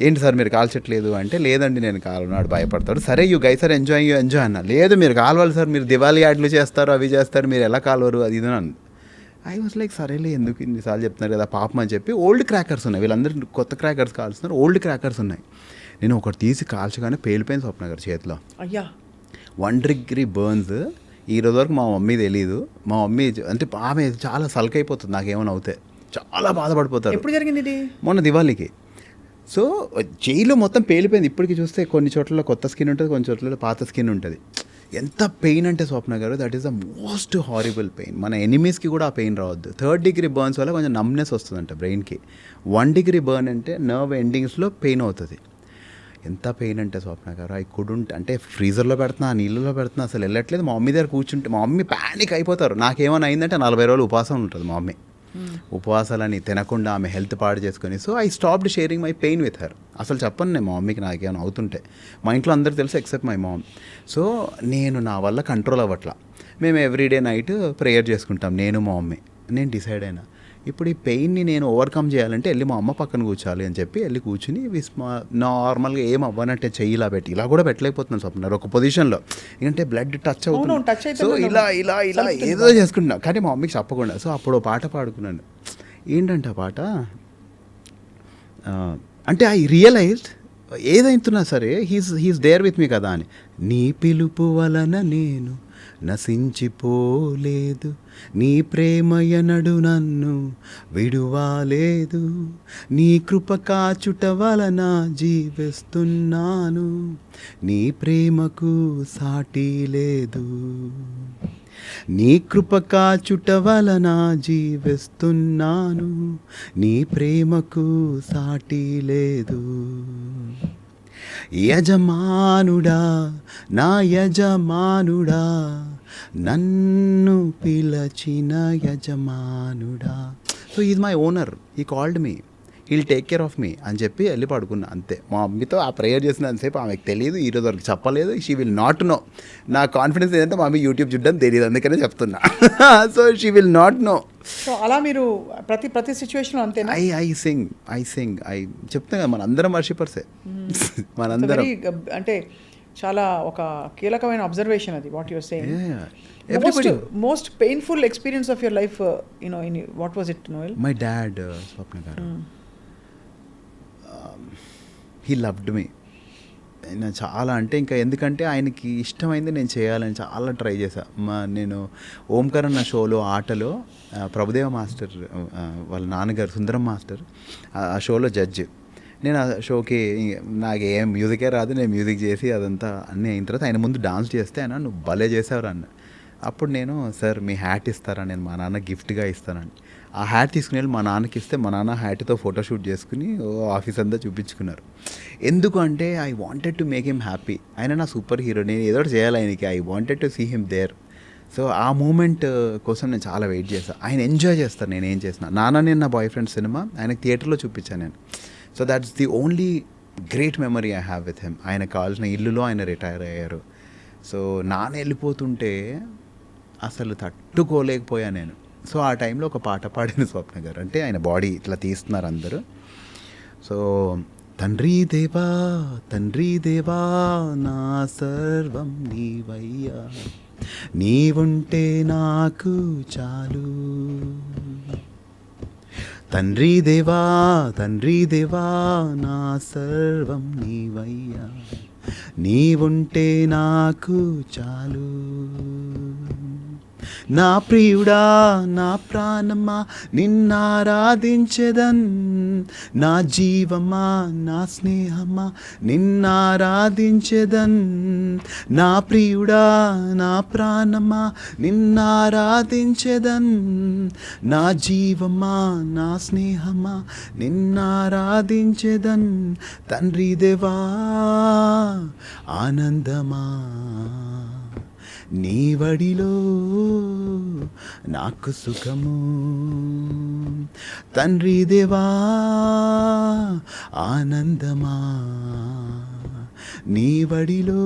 ఏంటి సార్ మీరు కాల్చట్లేదు అంటే, లేదండి నేను కాలనాడు భయపడతాడు. సరే యూ గై సార్ ఎంజాయ్ అన్న. లేదు మీరు కాలవాలి సార్, మీరు దివాళీ యాడ్లు చేస్తారు అవి చేస్తారు, మీరు ఎలా కాలవరు అది ఇది అని. ఐ వాజ్ లైక్ సరేలే ఎందుకు ఇన్నిసార్లు చెప్తున్నారు కదా పాపం అని చెప్పి. ఓల్డ్ క్రాకర్స్ ఉన్నాయి, వీళ్ళందరూ కొత్త క్రాకర్స్ కాల్స్తున్నారు, ఓల్డ్ క్రాకర్స్ ఉన్నాయి. నేను ఒకటి తీసి కాల్చగానే పేలిపోయింది స్వప్న గారు చేతిలో. అయ్యా 1 degree బర్న్స్. ఈ రోజు వరకు మా మమ్మీ తెలీదు. మా మమ్మీ అంటే ఆమె చాలా సల్కైపోతుంది నాకేమైనా అవుతే, చాలా బాధపడిపోతారు. ఎప్పుడు జరిగింది ఇది? మొన్న దివాళీకి. సో చేయిలో మొత్తం పేలిపోయింది. ఇప్పటికి చూస్తే కొన్ని చోట్ల కొత్త స్కిన్ ఉంటుంది, కొన్ని చోట్ల పాత స్కిన్ ఉంటుంది. ఎంత పెయిన్ అంటే స్వప్న గారు, that is the most horrible pain. మన ఎనిమీస్కి కూడా ఆ పెయిన్ రావద్దు. 3rd degree బర్న్స్ వల్ల కొంచెం నమ్నెస్ వస్తుందంట బ్రెయిన్కి. 1 degree బర్న్ అంటే నర్వ్ ఎండింగ్స్లో పెయిన్ అవుతుంది. ఎంత పెయిన్ అంటే స్వప్న గారు, అవి కుడుంటే అంటే ఫ్రీజర్లో పెడుతున్నా, నీళ్ళలో పెడుతున్నా, అసలు వెళ్ళట్లేదు. మా మమ్మీ దగ్గర కూర్చుంటే మా మమ్మీ ప్యానిక్ అయిపోతారు. నాకేమైనా అయిందంటే 40 రోజులు ఉపవాసం ఉంటుంది మా మమ్మీ. ఉపవాసాలని తినకుండా ఆమె హెల్త్ పాడు చేసుకొని. So I stopped sharing my pain with her. అసలు చెప్పను నేను మా మమ్మీకి నాకేమైనా అవుతుంటే. మా ఇంట్లో అందరూ తెలుసు ఎక్సెప్ట్ మై మామ్. సో నేను నా వల్ల కంట్రోల్ అవ్వట్లా. మేము ఎవ్రీడే నైట్ ప్రేయర్ చేసుకుంటాం నేను మా మమ్మీ. నేను డిసైడ్ అయినా ఇప్పుడు ఈ పెయిన్ని నేను ఓవర్కమ్ చేయాలంటే వెళ్ళి మా అమ్మ పక్కన కూర్చోాలి అని చెప్పి వెళ్ళి కూర్చుని నార్మల్గా ఏం అవ్వనంటే చెయ్యి ఇలా పెట్టి, ఇలా కూడా పెట్టలేకపోతున్నాను స్వప్న ఒక పొజిషన్లో, ఎందుకంటే బ్లడ్ టచ్ అవుతుంది. సో ఇలా ఇలా ఇలా ఏదో చేసుకుంటున్నా, కానీ మా మమ్మీకి చెప్పకుండా. సో అప్పుడు పాట పాడుకున్నాను. ఏంటంటే ఆ పాట అంటే ఐ రియలైజ్డ్ ఏదైతున్నా సరే హీస్ దేర్ విత్ మీ కదా అని. నీ పిలుపు వలన నేను నశించిపోలేదు, నీ ప్రేమయనడు నన్ను విడువాలేదు, నీ కృప కాచుట వలన జీవిస్తున్నాను, నీ ప్రేమకు సాటి లేదు, నీ కృప కాచుట వలన జీవిస్తున్నాను, నీ ప్రేమకు సాటి లేదు. యజమానుడా నా యజమానుడా, నన్ను పిలచిన యజమానుడా. So is my owner, he called me, he'll take care of me అని చెప్పి వెళ్ళి పడుకున్నా అంతే. మా మమ్మీతో ఆ ప్రేయర్ చేసినంతసేపు ఆమెకు తెలియదు, ఈరోజు వరకు చెప్పలేదు. She will not know. నా కాన్ఫిడెన్స్ ఏంటంటే మా మమ్మీ యూట్యూబ్ చూడడం తెలియదు, అందుకనే చెప్తున్నా. So she will not know. So అలా మీరు ప్రతి సిచ్యువేషన్లో అంతేనా? ఐ సింగ్ చెప్తాం కదా, మనందరం వర్షిపర్సే. మనందరం అంటే చాలా ఒక కీలకమైన అబ్జర్వేషన్ అది, what you're saying. Most painful experience of your life, what was it Noel? My dad Swapna గారు, హీ లవ్డ్ మీ. చాలా అంటే ఇంకా ఎందుకంటే ఆయనకి ఇష్టమైంది నేను చేయాలని చాలా ట్రై చేశాను. నేను ఓంకార్ అన్న షోలో ఆటలో ప్రభుదేవ మాస్టర్ వాళ్ళ నాన్నగారు సుందరం మాస్టర్ ఆ షోలో జడ్జి. నేను ఆ షోకి నాకు ఏం మ్యూజికే రాదు, నేను మ్యూజిక్ చేసి అదంతా అన్నీ అయిన తర్వాత ఆయన ముందు డాన్స్ చేస్తే ఆయన నువ్వు భలే చేసావురా అన్న. అప్పుడు నేను సార్ మీ హ్యాట్ ఇస్తారా, నేను మా నాన్న గిఫ్ట్గా ఇస్తానని. ఆ హ్యాట్ తీసుకుని వెళ్ళి మా నాన్నకి ఇస్తే మా నాన్న హ్యాట్తో ఫోటోషూట్ చేసుకుని ఆఫీస్ అంతా చూపించుకున్నారు. ఎందుకు అంటే I wanted to make him happy. ఆయన నా సూపర్ హీరో, నేను ఏదో ఒకటి చేయాలి ఆయనకి. I wanted to see him there. So ఆ మూమెంట్ కోసం నేను చాలా వెయిట్ చేస్తాను. ఆయన ఎంజాయ్ చేస్తాను నేను ఏం చేసిన. నాన్న నేను నా బాయ్ ఫ్రెండ్ సినిమా ఆయనకి థియేటర్లో చూపించాను నేను. So that's the only great memory I have with him. ఆయనకు కావాల్సిన ఇల్లులో ఆయన రిటైర్ అయ్యారు. సో నాన్న వెళ్ళిపోతుంటే అసలు తట్టుకోలేకపోయా నేను. సో ఆ టైంలో ఒక పాట పాడిన స్వప్న గారు, అంటే ఆయన బాడీ ఇట్లా తీస్తున్నారు అందరూ. సో తండ్రి దేవా తండ్రి దేవా నా సర్వం నీవయ్యా, నీవుంటే నాకు చాలు. తండ్రి దేవా నా సర్వం నీవయ్యా, నీవుంటే నాకు చాలు. నా ప్రియుడా నా ప్రాణమా నిన్నారాధించెదన్, నా జీవమా నా స్నేహమా నిన్నారాధించెదన్. నా ప్రియుడా నా ప్రాణమా నిన్నారాధించెదన్, నా జీవమా నా స్నేహమా నిన్నారాధించెదన్. తండ్రి దేవా ఆనందమా నీ వడిలో నాకు సుఖము. తండ్రి దేవా ఆనందమా నీ వడిలో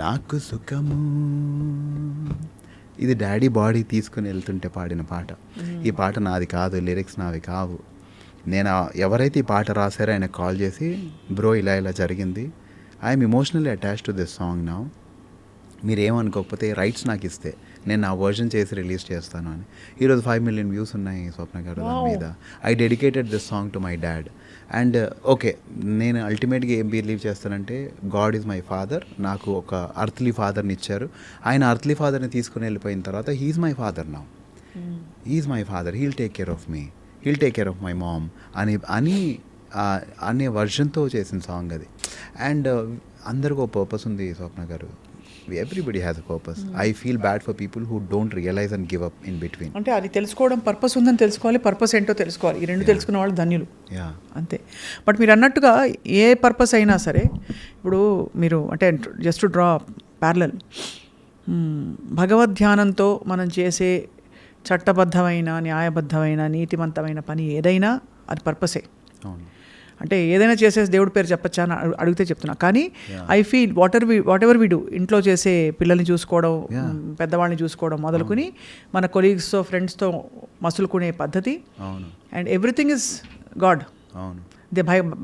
నాకు సుఖము. ఇది డాడీ బాడీ తీసుకుని వెళ్తుంటే పాడిన పాట. ఈ పాట నాది కాదు, లిరిక్స్ నావి కావు. నేను ఎవరైతే ఈ పాట రాశారో ఆయన కాల్ చేసి, బ్రో ఇలా ఇలా జరిగింది, I'm emotionally attached to this song now, మీరు ఏమనుకోకపోతే రైట్స్ నాకు ఇస్తే నేను నా వర్జన్ చేసి రిలీజ్ చేస్తాను అని. ఈరోజు 5 million వ్యూస్ ఉన్నాయి స్వప్న గారు దాని మీద. I dedicated this song to my dad. And okay, నేను అల్టిమేట్గా ఏం బిలీవ్ చేస్తానంటే గాడ్ ఈజ్ మై ఫాదర్. నాకు ఒక అర్త్లీ ఫాదర్ని ఇచ్చారు. ఆయన అర్త్లీ ఫాదర్ని తీసుకుని వెళ్ళిపోయిన తర్వాత he's my father now. He's my father, he'll take care of me, he'll take care of my mom అనే వర్జన్తో చేసిన సాంగ్ అది. అండ్ అందరికీ ఒక పర్పస్ ఉంది స్వప్న గారు. Everybody has a purpose. I feel bad for people who don't realize and give up in between. అంటే అది తెలుసుకోవడం, పర్పస్ ఉందని తెలుసుకోవాలి, పర్పస్ ఏంటో తెలుసుకోవాలి. ఈ రెండు తెలుసుకున్న వాళ్ళు ధన్యులు. అంతే. బట్ మీరు అన్నట్టుగా ఏ పర్పస్ అయినా సరే, ఇప్పుడు మీరు అంటే జస్ట్ టు డ్రా ప్యారలల్, భగవద్ ధ్యానంతో మనం చేసే చట్టబద్ధమైన, న్యాయబద్ధమైన, నీతిమంతమైన పని ఏదైనా అది పర్పసే. అవును. అంటే ఏదైనా చేసేసి దేవుడి పేరు చెప్పచ్చా అని అడిగితే చెప్తున్నా. కానీ I feel whatever we do, ఇంట్లో చేసే పిల్లల్ని చూసుకోవడం, పెద్దవాళ్ళని చూసుకోవడం మొదలుకొని మన కొలీగ్స్తో ఫ్రెండ్స్తో మసులుకునే పద్ధతి, అండ్ ఎవ్రీథింగ్ ఇస్ గాడ్.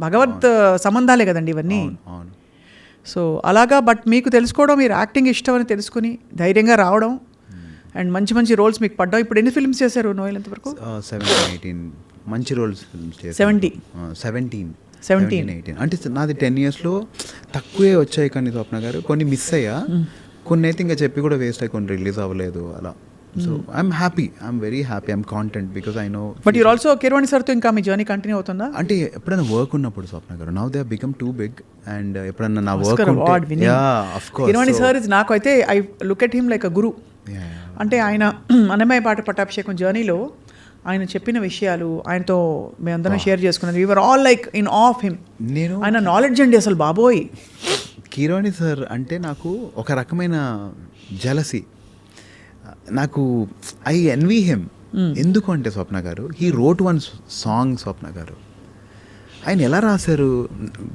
భగవత్ సంబంధాలే కదండి ఇవన్నీ. సో అలాగా. బట్ మీకు తెలుసుకోవడం, మీరు యాక్టింగ్ ఇష్టం అని తెలుసుకుని ధైర్యంగా రావడం, అండ్ మంచి మంచి రోల్స్ మీకు పడ్డావు. ఇప్పుడు ఎన్ని ఫిల్మ్స్ చేశారు నోయల్ ఎంతవరకు? 17-18 మంచి రోల్స్ ఫిల్మ్స్ చేశాను. 17-18 అంటే నాది 10 yearsలో తక్కువే వచ్చాయి. కానీ స్వప్న గారు కొన్ని మిస్ అయ్యా, కొన్ని అయితే ఇంకా చెప్పి కూడా వేస్ట్ అయ్యి, కొన్ని రిలీజ్ అవ్వలేదు అలా. So I'm happy, I'm very happy, I'm content because I know. But you're also Keeravani సార్తో ఇంకా మీ జర్నీ కంటిన్యూ అవుతుందా? అంటే ఎప్పుడైనా వర్క్ ఉన్నప్పుడు స్వప్న గారు, now they have become too big, and ఎప్పుడన్నా నా వర్క్ కీరవాణి సార్ ఇస్, నాకు అయితే I look at him like a guru. అంటే ఆయన అన్నమయ్య పాట పట్టాభిషేకం జర్నీలో ఆయన చెప్పిన విషయాలు, ఆయనతో మేమందరం షేర్ చేసుకున్నది, we are all like in of him. నేను ఆయన నాలెడ్జ్ అండి అసలు బాబోయ్. కీరవాణి సార్ అంటే నాకు ఒక రకమైన జలసీ. నాకు ఐ ఎన్వీ హిమ్. ఎందుకు అంటే స్వప్న గారు, హీ రోట్ వన్ సాంగ్. స్వప్న గారు ఆయన ఎలా రాశారు,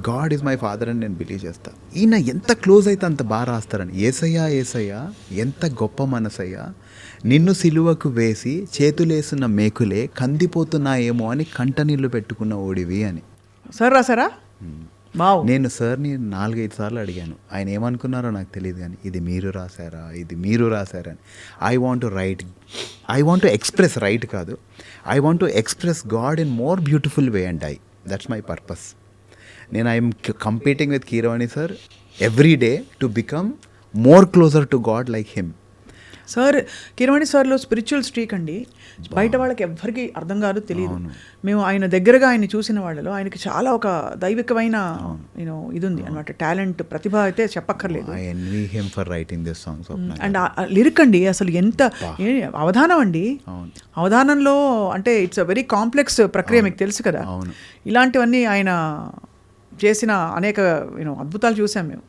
గాడ్ ఈజ్ మై ఫాదర్ అని నేను బిలీవ్ చేస్తా. ఈయన ఎంత క్లోజ్ అయితే అంత బాగా రాస్తారని. ఏసయ్యా ఏసయ్యా ఎంత గొప్ప మనసయ్యా, నిన్ను సిలువకు వేసి చేతులేసిన మేకులే కందిపోతున్నాయేమో అని కంటనీళ్ళు పెట్టుకున్న ఓడివి అని. సార్ రాసారా? నేను సార్ని 4-5 సార్లు అడిగాను. ఆయన ఏమనుకున్నారో నాకు తెలియదు, కానీ ఇది మీరు రాశారా, ఇది మీరు రాశారా అని. I want to write, I want to express, write కాదు, I want to express God in more beautiful way and that's my purpose. నేను I'm competing with Keeravani sir every day to become more closer to God like him. Sir Keeravani సార్లో spiritual streak అండి, బయట వాళ్ళకి ఎవ్వరికి అర్థం కాదు, తెలియదు. మేము ఆయన దగ్గరగా ఆయన్ని చూసిన వాళ్ళలో ఆయనకి చాలా ఒక దైవికమైన ఇది ఉంది అనమాట, టాలెంట్, ప్రతిభ అయితే చెప్పక్కర్లేదు. I envy him for writing this song. And lyric అండి అసలు ఎంత అవధానం అండి, అవధానంలో అంటే ఇట్స్ అ వెరీ కాంప్లెక్స్ ప్రక్రియ, మీకు తెలుసు కదా. ఇలాంటివన్నీ ఆయన చేసిన అనేక అద్భుతాలు చూసాం మేము.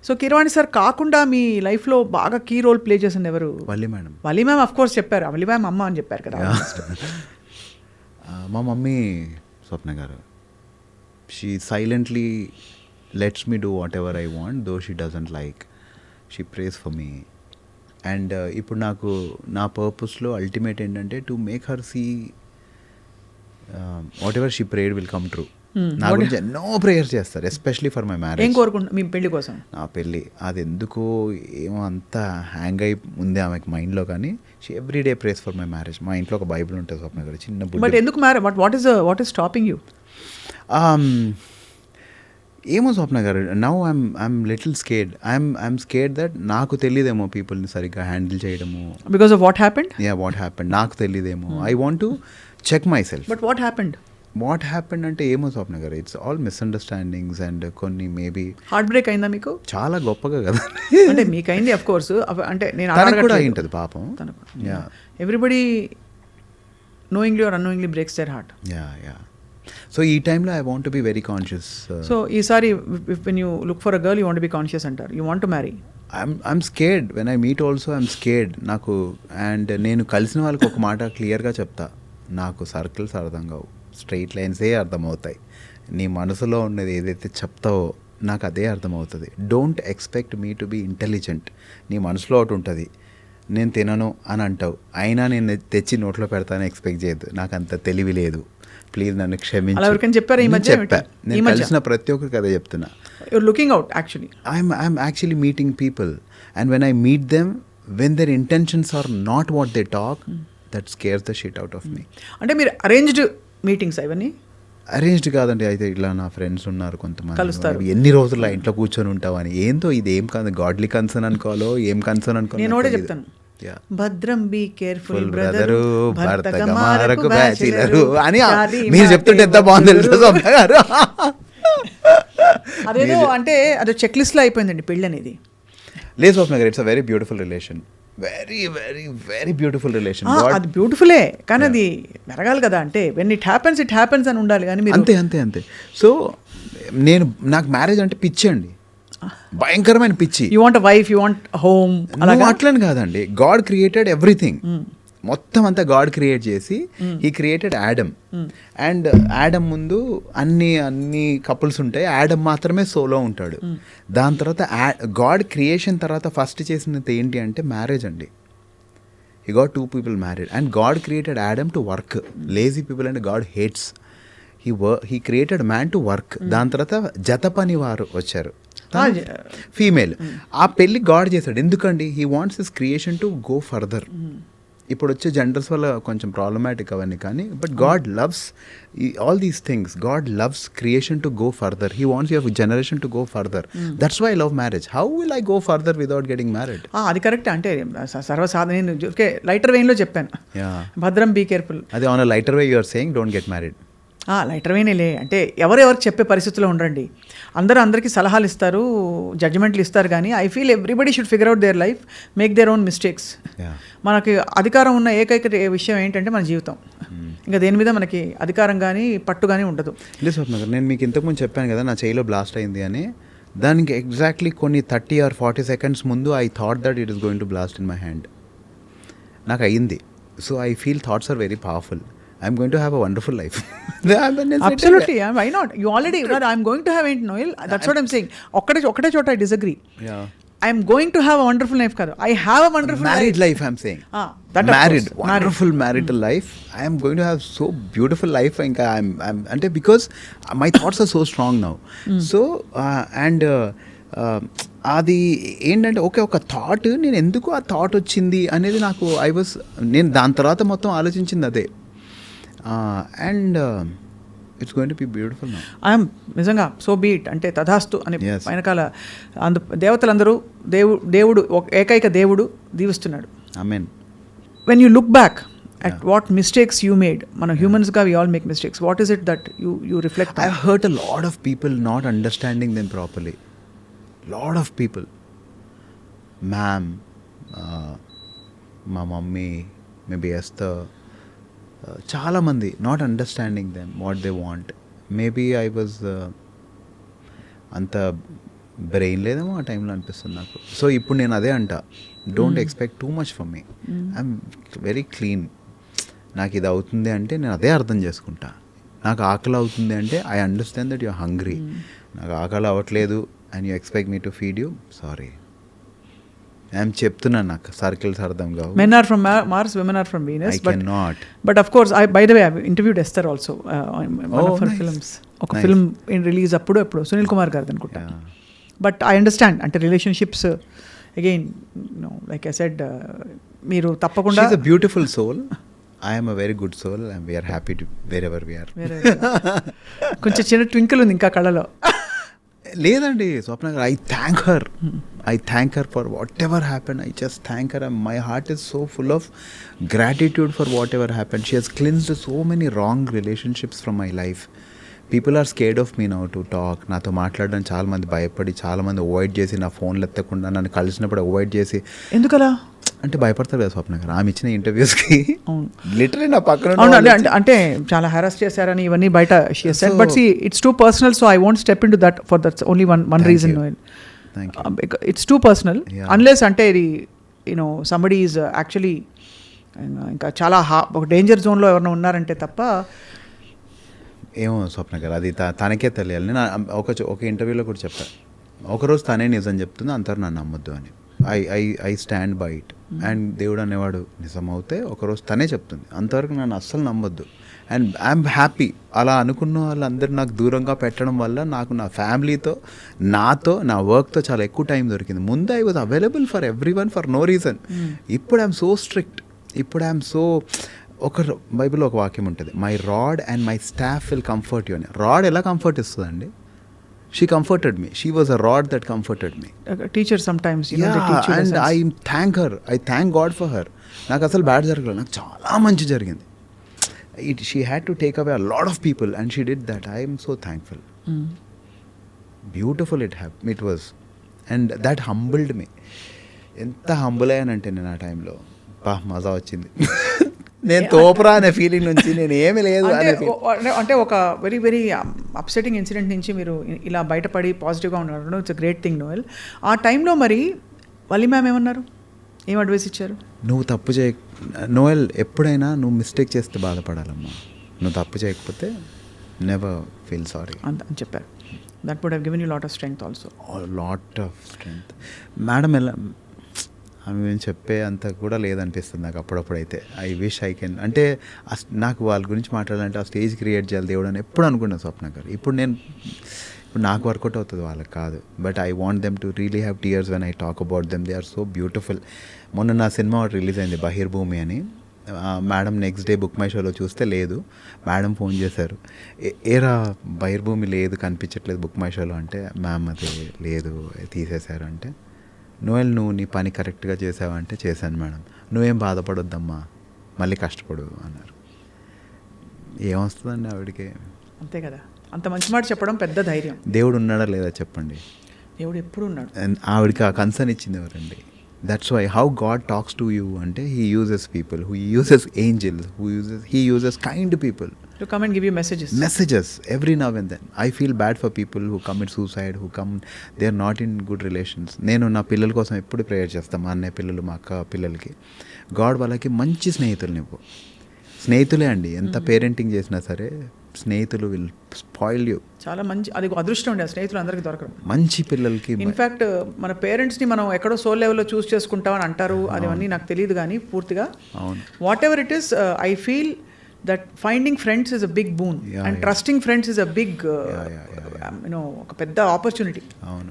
సో కీరవాణి సార్ కాకుండా మీ లైఫ్లో బాగా కీ రోల్ ప్లే చేసింది ఎవరు? Valli madam. Valli ma'am of course చెప్పారు, వల్లి మ్యామ్ అమ్మ అని చెప్పారు కదా. మా mummy Swapna garu, she silently lets me do whatever I want, though she doesn't like, she prays for me. And ఇప్పుడు నాకు నా పర్పస్లో అల్టిమేట్ ఏంటంటే to make her see whatever she prayed will come true. నా గురించి ఎన్నో prayers చేస్తారు, especially for my marriage. ఏం కోరుకుంటా మీ పెళ్లి కోసం? నా పెళ్ళి అది ఎందుకో ఏమో అంత హ్యాంగ్ అయి ఉంది ఆమెకి మైండ్లో, కానీ she every day prays for my marriage. మా ఇంట్లో ఒక బైబిల్ ఉంటుంది స్వప్న గారు, చిన్న బుక్. బట్ ఎందుకు వాట్ ఈస్ స్టాపింగ్ యూ? ఏమో స్వప్న గారు, now I'm little scared. I'm scared that నాకు తెలియదేమో పీపుల్ని సరిగ్గా హ్యాండిల్ చేయడము. Because of what happened? What happened నాకు తెలియదేమో. I want to check myself. But what happened అంటే ఏమో Swapna garu, it's all misunderstandings and కొన్ని మేబీ హార్ట్ బ్రేక్ అయిందా మీకు? చాలా గొప్పగా కదా అంటే మీకైంది అఫ్ కోర్స్, అంటే నేను కూడా అయింటది పాపం. Everybody knowingly or unknowingly breaks their heart. So ఈ టైంలో I want to be very conscious. So ఈసారి when you look for a girl you want be conscious అంటారు, you want to marry. I'm scared when I meet also, I'm scared. నాకు and నేను కలిసిన వాళ్ళకి ఒక మాట క్లియర్గా చెప్తా, నాకు సర్కిల్స్ అర్థం కావు, స్ట్రైట్ లైన్సే అర్థమవుతాయి. నీ మనసులో ఉన్నది ఏదైతే చెప్తావో నాకు అదే అర్థమవుతుంది. Don't expect me to be intelligent. నీ మనసులో ఒకటి ఉంటుంది, నేను తినను అని అంటావు, అయినా నేను తెచ్చి నోట్లో పెడతానని ఎక్స్పెక్ట్ చేయొద్దు. నాకు అంత తెలివి లేదు, ప్లీజ్ నన్ను క్షమించు. చెప్పారు ఈ మధ్య? నేను కలిసిన ప్రతి ఒక్కరికి అదే చెప్తున్నా. Looking out actually. I'm actually meeting people and when I meet them, when their intentions are not what they talk, that scares the shit out of me. అంటే మీరు అరేంజ్డ్ మీటింగ్స్ ఇవన్నీ? అరేంజ్డ్ కాదండి, అయితే ఇలా నా ఫ్రెండ్స్ ఉన్నారు కొంతమంది, కలుస్తారు. ఎన్ని రోజులు ఇంట్లో కూర్చొని ఉంటావని, ఏంతో ఇది ఏం కాదు, గాడ్లీ కన్సర్న్ అనుకోవాలో ఏం కన్సర్న్ అనుకోవాలి. నేను కూడా చెప్తాను, భద్రం బీ కేర్ఫుల్ బ్రదరు, భర్తగా మారకు బ్యాచిలరు అని మీరు చెప్తుంటే ఎంత బాగుంది తెలుసు స్వప్న గారు. అదేదో అంటే అదే చెక్ లిస్ట్ లో అయిపోయిందండి పెళ్ళి అనేది. లేదు Swapna garu, it's a very beautiful relation, very very very beautiful relation. అది బ్యూటిఫుల్లే, కానీ అది మెరగాలి కదా. అంటే వెన్ ఇట్ హ్యాపెన్స్ అని ఉండాలి, కానీ అంతే అంతే అంతే. సో నాకు మ్యారేజ్ అంటే పిచ్చి అండి, భయంకరమైన పిచ్చి. You want wife, you want home, అట్లని కాదండి. గాడ్ క్రియేటెడ్ ఎవ్రీథింగ్, మొత్తం అంతా గాడ్ క్రియేట్ చేసి he created Adam. And Adam ముందు అన్ని కపుల్స్ ఉంటాయి, యాడమ్ మాత్రమే సోలో ఉంటాడు. దాని తర్వాత గాడ్ క్రియేషన్ తర్వాత ఫస్ట్ చేసినది ఏంటి అంటే మ్యారేజ్ అండి. He got 2 people married and God created Adam to work. Lazy people and God hates. He created man to work. దాని తర్వాత జత పని వారు వచ్చారు, ఫీమేల్. ఆ పెళ్ళి గాడ్ చేశాడు. ఎందుకండి? He wants his creation to go further. ఇప్పుడు వచ్చే జనరల్స్ వల్ల కొంచెం ప్రాబ్లమాటిక్ అవన్నీ, కానీ but God loves all these things. God loves creation to go further. He wants your generation to go further. That's why I love marriage. How will I go further without getting married? అది correct. అంటే సర్వసాధారణ, నేను lighter వెయిన్లో చెప్పాను, భద్రం be careful. అదే on a lighter way you are saying don't get married. Lighter వేనేలే అంటే ఎవరెవరికి చెప్పే పరిస్థితుల్లో ఉండండి. అందరికీ సలహాలు ఇస్తారు, జడ్జిమెంట్లు ఇస్తారు, కానీ I feel everybody should figure out their life, make their own mistakes. మనకి అధికారం ఉన్న ఏకైక విషయం ఏంటంటే మన జీవితం. ఇంకా దేని మీద మనకి అధికారం కానీ పట్టు కానీ ఉండదు. లేదు స్వప్న గారు, నేను మీకు ఇంతకుముందు చెప్పాను కదా నా చేయిలో బ్లాస్ట్ అయింది అని. దానికి ఎగ్జాక్ట్లీ కొన్ని 30 or 40 seconds ముందు I thought that it is going to blast in my hand. నాకు అయ్యింది. So I feel thoughts are very powerful. I'm going to have a wonderful life. Absolutely, why not? You already, I'm going to have it, Noel. That's what I'm saying. Okkade chota I disagree. Yeah. I'm going to have a wonderful life kada. I have a wonderful married life. I'm saying. That married, wonderful marital life. I am going to have so beautiful life. I'm ante because my thoughts are so strong now. So and అది ఏంటంటే ఒక thought, నేను ఎందుకు ఆ thought వచ్చింది అనేది నాకు నేను దాని తర్వాత మొత్తం ఆలోచించింది అదే. And it's going to be beautiful now. I'm నిజంగా సో బీట్ అంటే తథాస్తు అని వెనకాల దేవతలందరూ దేవుడు ఏకైక దేవుడు దీవిస్తున్నాడు. I mean when you look back at what mistakes you made, మన humans ga we all make mistakes, what is it that you reflect on? I've hurt a lot of people not understanding them properly. Lot of people. Ma'am, మా mummy, maybe Esther, చాలా మంది not understanding them what they want. Maybe I was అంత brain లేదేమో ఆ టైంలో అనిపిస్తుంది నాకు. So ఇప్పుడు నేను అదే అంట, don't expect too much from me. I'm very clean. నాకు ఇది అవుతుంది అంటే నేను అదే అర్థం చేసుకుంటా. నాకు ఆకలి అవుతుంది అంటే I understand that you're hungry. నాకు ఆకలి అవ్వట్లేదు and you expect me to feed you, sorry. I'm చెప్తున్నాను, నాకు సర్కిల్స్ అర్థం కావు. Men are from Mars, women are from Venus. I cannot. But of course, by the way, I interviewed Esther also in one of her nice. films. ఒక Nice. Film release ఎప్పుడు సునీల్ కుమార్ గారిది అనుకుంటా. But I understand, అంటే relationships again like I said, మీరు తప్పకుండా She's a beautiful soul. I am a very good soul and we are happy to wherever we are. కొంచెం చిన్న twinkle ఉంది ఇంకా కళ్ళలో. లేదండి స్వప్న గారు, I thank her for whatever happen. I just thank her. My heart is so full of gratitude for whatever happen. She has cleansed so many wrong relationships from my life. People are scared of me now to talk. నాతో మాట్లాడడం చాలామంది భయపడి, చాలామంది avoid చేసి, నా ఫోన్లు ఎత్తకుండా, నన్ను కలిసినప్పుడు అవాయిడ్ చేసి. ఎందుకలా అంటే భయపడతారు కదా స్వప్న గారు, ఆమె ఇచ్చిన ఇంటర్వ్యూస్కి లిటరలీ నా పక్కన అంటే చాలా హెరాస్ చేశారని ఇవన్నీ బయట she said. But see it's too personal, so I won't step in to that for that's only one reason. It's too personal unless అంటే ఇది యూనో సంబడీ ఈజ్ యాక్చువల్లీ ఇంకా చాలా ఒక డేంజర్ జోన్లో ఎవరైనా ఉన్నారంటే తప్ప. ఏమో స్వప్న గారు, అది తనకే తెలియాలి. నేను ఒక ఇంటర్వ్యూలో కూడా చెప్పాను, ఒకరోజు తనే నిజం చెప్తుంది, అంతవరకు నన్ను నమ్మొద్దు అని. I stand by it. And దేవుడు అనేవాడు నిజం అవుతే ఒకరోజు తనే చెప్తుంది, అంతవరకు నన్ను అస్సలు నమ్మొద్దు. And I'm happy. అలా అనుకున్న వాళ్ళందరూ నాకు దూరంగా పెట్టడం వల్ల నాకు నా ఫ్యామిలీతో, నాతో, నా వర్క్తో చాలా ఎక్కువ టైం దొరికింది. ముందు I was available for everyone for no reason. ఇప్పుడు ఐఎమ్ సో స్ట్రిక్ట్. ఇప్పుడు ఐఎమ్ సో, ఒక బైబిల్లో ఒక వాక్యం ఉంటుంది, my rod and my staff will comfort you అని. రాడ్ ఎలా కంఫర్ట్ ఇస్తుందండి? She comforted me. She was a rod that comforted me. Teacher sometimes and I thank her. I thank God for her. నాకు అసలు bad జరగలేదు, నాకు చాలా మంచి జరిగింది. She had to take away a lot of people and she did that. I am so thankful. Beautiful it was. And that humbled me. ఎంత humble అయ్యానంటే నేను ఆ టైంలో, మజా వచ్చింది. నేను తోపరా అనే ఫీలింగ్ నుంచి నేను ఏమీ లేదు అంటే ఒక వెరీ వెరీ అప్సెటింగ్ ఇన్సిడెంట్ నుంచి మీరు ఇలా బయటపడి పాజిటివ్గా ఉన్నారు. It's a great thing Noel. ఆ టైంలో మరి వల్లి మ్యామ్ ఏమన్నారు, ఏం అడ్వైస్ ఇచ్చారు? నువ్వు తప్పు నోయల్, ఎప్పుడైనా నువ్వు మిస్టేక్ చేస్తే బాధపడాలమ్మా. నువ్వు తప్పు చేయకపోతే నెవర్ ఫీల్ సారీ అని చెప్పారు. That would have given you lot of strength also. Lot of strength. Madam ఎలా ఆమె మేము చెప్పే అంత కూడా లేదనిపిస్తుంది నాకు అప్పుడప్పుడు. అయితే ఐ విష్ ఐ కెన్, అంటే నాకు వాళ్ళ గురించి మాట్లాడాలంటే ఆ స్టేజ్ క్రియేట్ చేయాలి దేవుడు అని ఎప్పుడు అనుకున్నాను స్వప్న గారు. ఇప్పుడు నాకు వర్కౌట్ అవుతుంది, వాళ్ళకి కాదు. But I want them to really have tears when I talk about them. They are so beautiful. మొన్న నా సినిమా రిలీజ్ అయింది బహిర్భూమి అని. Madam next day book my షోలో చూస్తే లేదు. మేడం ఫోన్ చేశారు, ఏరా బహిర్భూమి లేదు, కనిపించట్లేదు బుక్ మై షోలో అంటే, మ్యామ్ అది లేదు, తీసేశారు అంటే. నోయల్, నువ్వు నీ పని కరెక్ట్గా చేసావంటే చేశాను మేడం, నువ్వేం బాధపడొద్దమ్మా, మళ్ళీ కష్టపడు అన్నారు. ఏమొస్తుందండి ఆవిడకి? అంతే కదా, అంత మంచి మాట చెప్పడం పెద్ద ధైర్యం. దేవుడు ఉన్నాడా లేదా చెప్పండి? దేవుడు ఎప్పుడు ఉన్నాడు. ఆవిడకి ఆ కన్సర్న్ ఇచ్చింది ఎవరండి? That's why how God talks to you అంటే he uses people, who uses angels, he uses kind people to come and give you messages every now and then. I feel bad for people who commit suicide, who come, they are not in good relations. నేను నా పిల్లల కోసం ఎప్పుడు prayer చేస్తాను, మా అన్నయ్య పిల్లలు, మా అక్క పిల్లలకి. గాడ్ వాళ్ళకి మంచి స్నేహితులు ఇవ్వు. స్నేహితులే అండి, ఎంత పేరెంటింగ్ చేసినా సరే స్నేహితులు విల్ స్పాయిల్ యూ. చాలా మంచి, అది అదృష్టం అండి ఆ స్నేహితులు అందరికీ దొరకడం. మంచి పిల్లలకి ఇన్ఫ్యాక్ట్ మన పేరెంట్స్ని మనం ఎక్కడో సోల్ లెవెల్లో చూస్ చేసుకుంటామని అంటారు, అదవన్నీ నాకు తెలియదు కానీ పూర్తిగా. అవును, what ever it is, I feel that finding friends is a big boon, and trusting friends is a big ఒక పెద్ద ఆపర్చునిటీ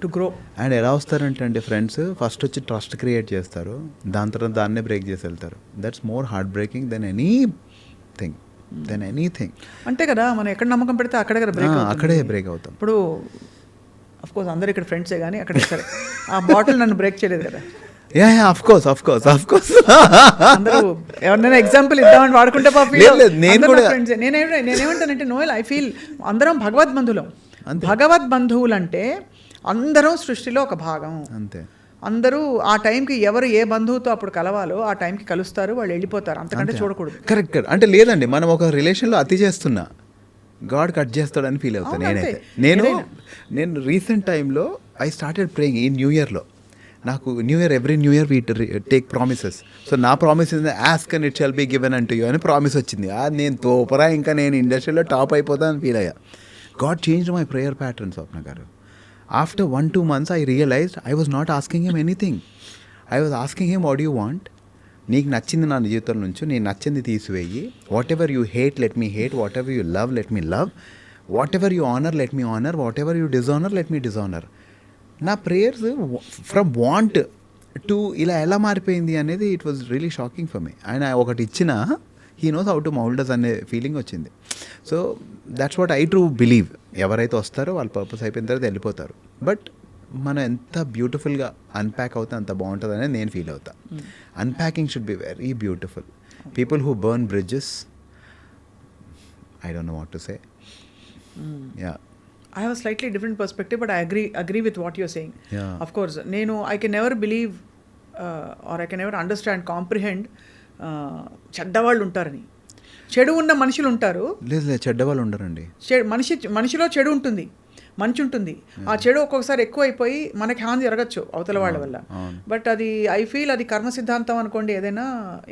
టు గ్రో. అండ్ ఎలా వస్తారంటే అండి ఫ్రెండ్స్, ఫస్ట్ వచ్చి ట్రస్ట్ క్రియేట్ చేస్తారు, దాని తర్వాత దాన్నే బ్రేక్ చేసి వెళ్తారు. That's more heart breaking than anything. అంతే కదా, మనం ఎక్కడ నమ్మకం పెడితే అక్కడే బ్రేక్ అవుతాం. ఇప్పుడు అఫ్ కోర్స్ అందరు ఇక్కడ ఫ్రెండ్సే కానీ అక్కడ సరే ఆ బాటిల్ నన్ను బ్రేక్ చేయలేదు కదా. యా ఆఫ్ కోర్స్ అందరూ ఎవరినైనా ఎగ్జాంపుల్ ఇద్దామని వాడుకుంటే పాపం లేదు, నేను కూడా- నేనేమంటానంటే నోయల్ ఐ ఫీల్ అందరం భగవద్బంధువులం. భగవద్బంధువులంటే అందరం సృష్టిలో ఒక భాగం. అంతే. అందరూ ఆ టైంకి ఎవరు ఏ బంధువుతో అప్పుడు కలవాలో ఆ టైంకి కలుస్తారు, వాళ్ళు వెళ్ళిపోతారు, అంతకంటే చూడకూడదు. కరెక్ట్. అంటే లేదండి, మనం ఒక రిలేషన్లో అతి చేస్తున్నా గాడ్ కట్ చేస్తాడని ఫీల్ అవుతాను అవును, నేనైతే. అంతే. నేను రీసెంట్ టైంలో ఐ స్టార్టెడ్ ప్రేయింగ్ ఈ న్యూ ఇయర్లో. నాకు new year every new year we take promises. So నా promise ask and it shall be given అంటూ యూ అని ప్రామిస్ వచ్చింది. నేను తోపరా ఇంకా నేను ఇండస్ట్రీలో టాప్ అయిపోతానని ఫీల్ అయ్యా. God changed my prayer pattern Swapna garu. After 1-2 months I realized I was not asking him anything. I was asking him, what do you want? నీకు నచ్చింది నా జీవితం నుంచి, నేను నచ్చింది తీసివేయి. What ever you hate let me hate, what ever you love let me love, what ever you honour let me honour, what ever you dishonour let me dishonour. నా prayers from want to ఇలా ఎలా మారిపోయింది అనేది it was really shocking for me. ఆయన ఒకటి ఇచ్చిన he knows how to మౌల్డస్ అనే feeling వచ్చింది. So that's what I true believe. ఎవరైతే వస్తారో వాళ్ళ పర్పస్ అయిపోయిన తర్వాత వెళ్ళిపోతారు. బట్ మనం ఎంత బ్యూటిఫుల్గా అన్ప్యాక్ అవుతే అంత బాగుంటుంది అనేది నేను ఫీల్ అవుతా. Unpacking should be very beautiful. People who burn bridges, I don't know what to say. Yeah, I have a slightly different perspective, but I agree with what you're saying. Yeah. Of course, I can never believe or I can never understand, comprehend చెడ్డవాళ్ళు ఉంటారని. చెడు ఉన్న మనుషులు ఉంటారు. లేదు చెడ్డవాళ్ళు ఉండరండి. మనిషిలో చెడు ఉంటుంది, మంచి ఉంటుంది. ఆ చెడు ఒక్కొక్కసారి ఎక్కువ అయిపోయి మనకి హాని జరగచ్చు అవతల వాళ్ళ వల్ల. బట్ అది ఐ ఫీల్ అది కర్మ సిద్ధాంతం అనుకోండి. ఏదైనా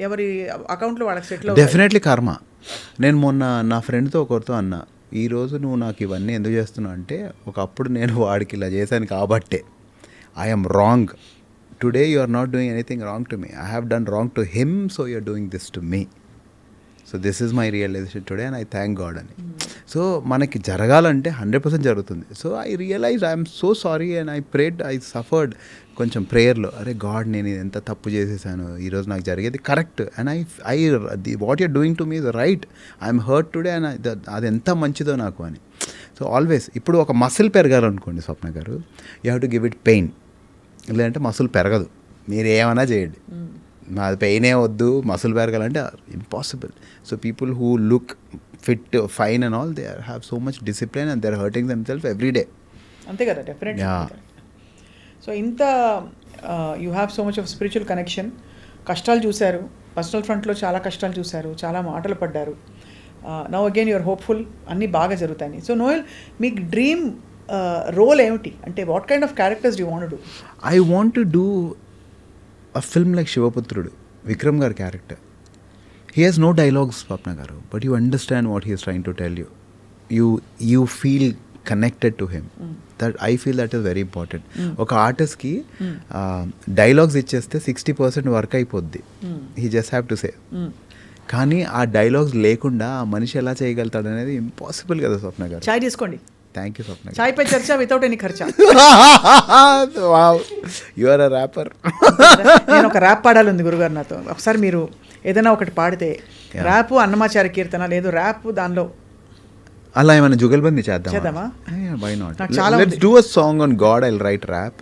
ఎవరి అకౌంట్లో వాళ్ళకి సెటిల్ అవుతుంది. డెఫినెట్లీ కర్మ. నేను మొన్న నా ఫ్రెండ్తో ఒకరితో అన్నా, ఈరోజు నువ్వు నాకు ఇవన్నీ ఎందుకు చేస్తున్నావు అంటే, ఒకప్పుడు నేను వాడికి ఇలా చేశాను కాబట్టే. I'm wrong. Today you are not doing anything wrong to me. I have done wrong to him, so you are doing this to me. So this is my realization today and I thank God అని. So మనకి జరగాలంటే 100% జరుగుతుంది. So I realize I'm so sorry and I prayed, I suffered కొంచెం ప్రేయర్లో. అరే God, నేను ఎంత తప్పు చేసేసాను, ఈరోజు నాకు జరిగేది correct and I what you're doing to me is right. I'm hurt today and అది ఎంత మంచిదో నాకు అని. సో ఆల్వేస్ ఇప్పుడు ఒక మసిల్ పెరగాలనుకోండి Swapna garu, you have to give it pain. లేదంటే మసిల్ పెరగదు. మీరు ఏమైనా చేయండి, మాది పెయినే వద్దు, మసిల్ పెరగాలంటే impossible. So people who look fit fine and all, they have so much discipline and they are hurting themselves every day. అంతే కదా, డెఫినెట్లీ. సో ఇంత you have so much of spiritual connection. కష్టాలు చూశారు, personal ఫ్రంట్లో చాలా కష్టాలు చూశారు, చాలా మాటలు పడ్డారు. నౌ అగైన్ యూఆర్ హోప్ఫుల్, అన్నీ బాగా జరుగుతాయి. సో నోయల్, మీకు డ్రీమ్ రోల్ ఏమిటి? అంటే what kind of characters you want to do? I want to do a film like Sivaputrudu, Vikram గారి character. He has no dialogues, Swapna garu, but you understand what he is trying to tell you. You feel connected to him. That I feel that is very important. ఒక ఆర్టిస్ట్కి dialogues ఇచ్చేస్తే 60% work అయిపోద్ది. He just have to say. కానీ ఆ dialogues లేకుండా ఆ మనిషి ఎలా చేయగలుగుతాడు అనేది ఇంపాసిబుల్ కదా స్వప్న గారు. చాయ్ తీసుకోండి. థ్యాంక్ యూ స్వప్న. చాయ్ పై చర్చ వితౌట్ ఎనీ ఖర్చా. Wow, you are a rapper. నేను ఒక ర్యాప్ పాడాలి ఉంది గురుగారు నాతో. ఒకసారి మీరు ఏదైనా ఒకటి పాడితే, ర్యాప్ అన్నమాచార్య కీర్తన, లేదు ర్యాప్ దానిలో అలా ఏమైనా జుగల్బందీ చేద్దామా? Why not? Let's do a song on God. I'll write rap.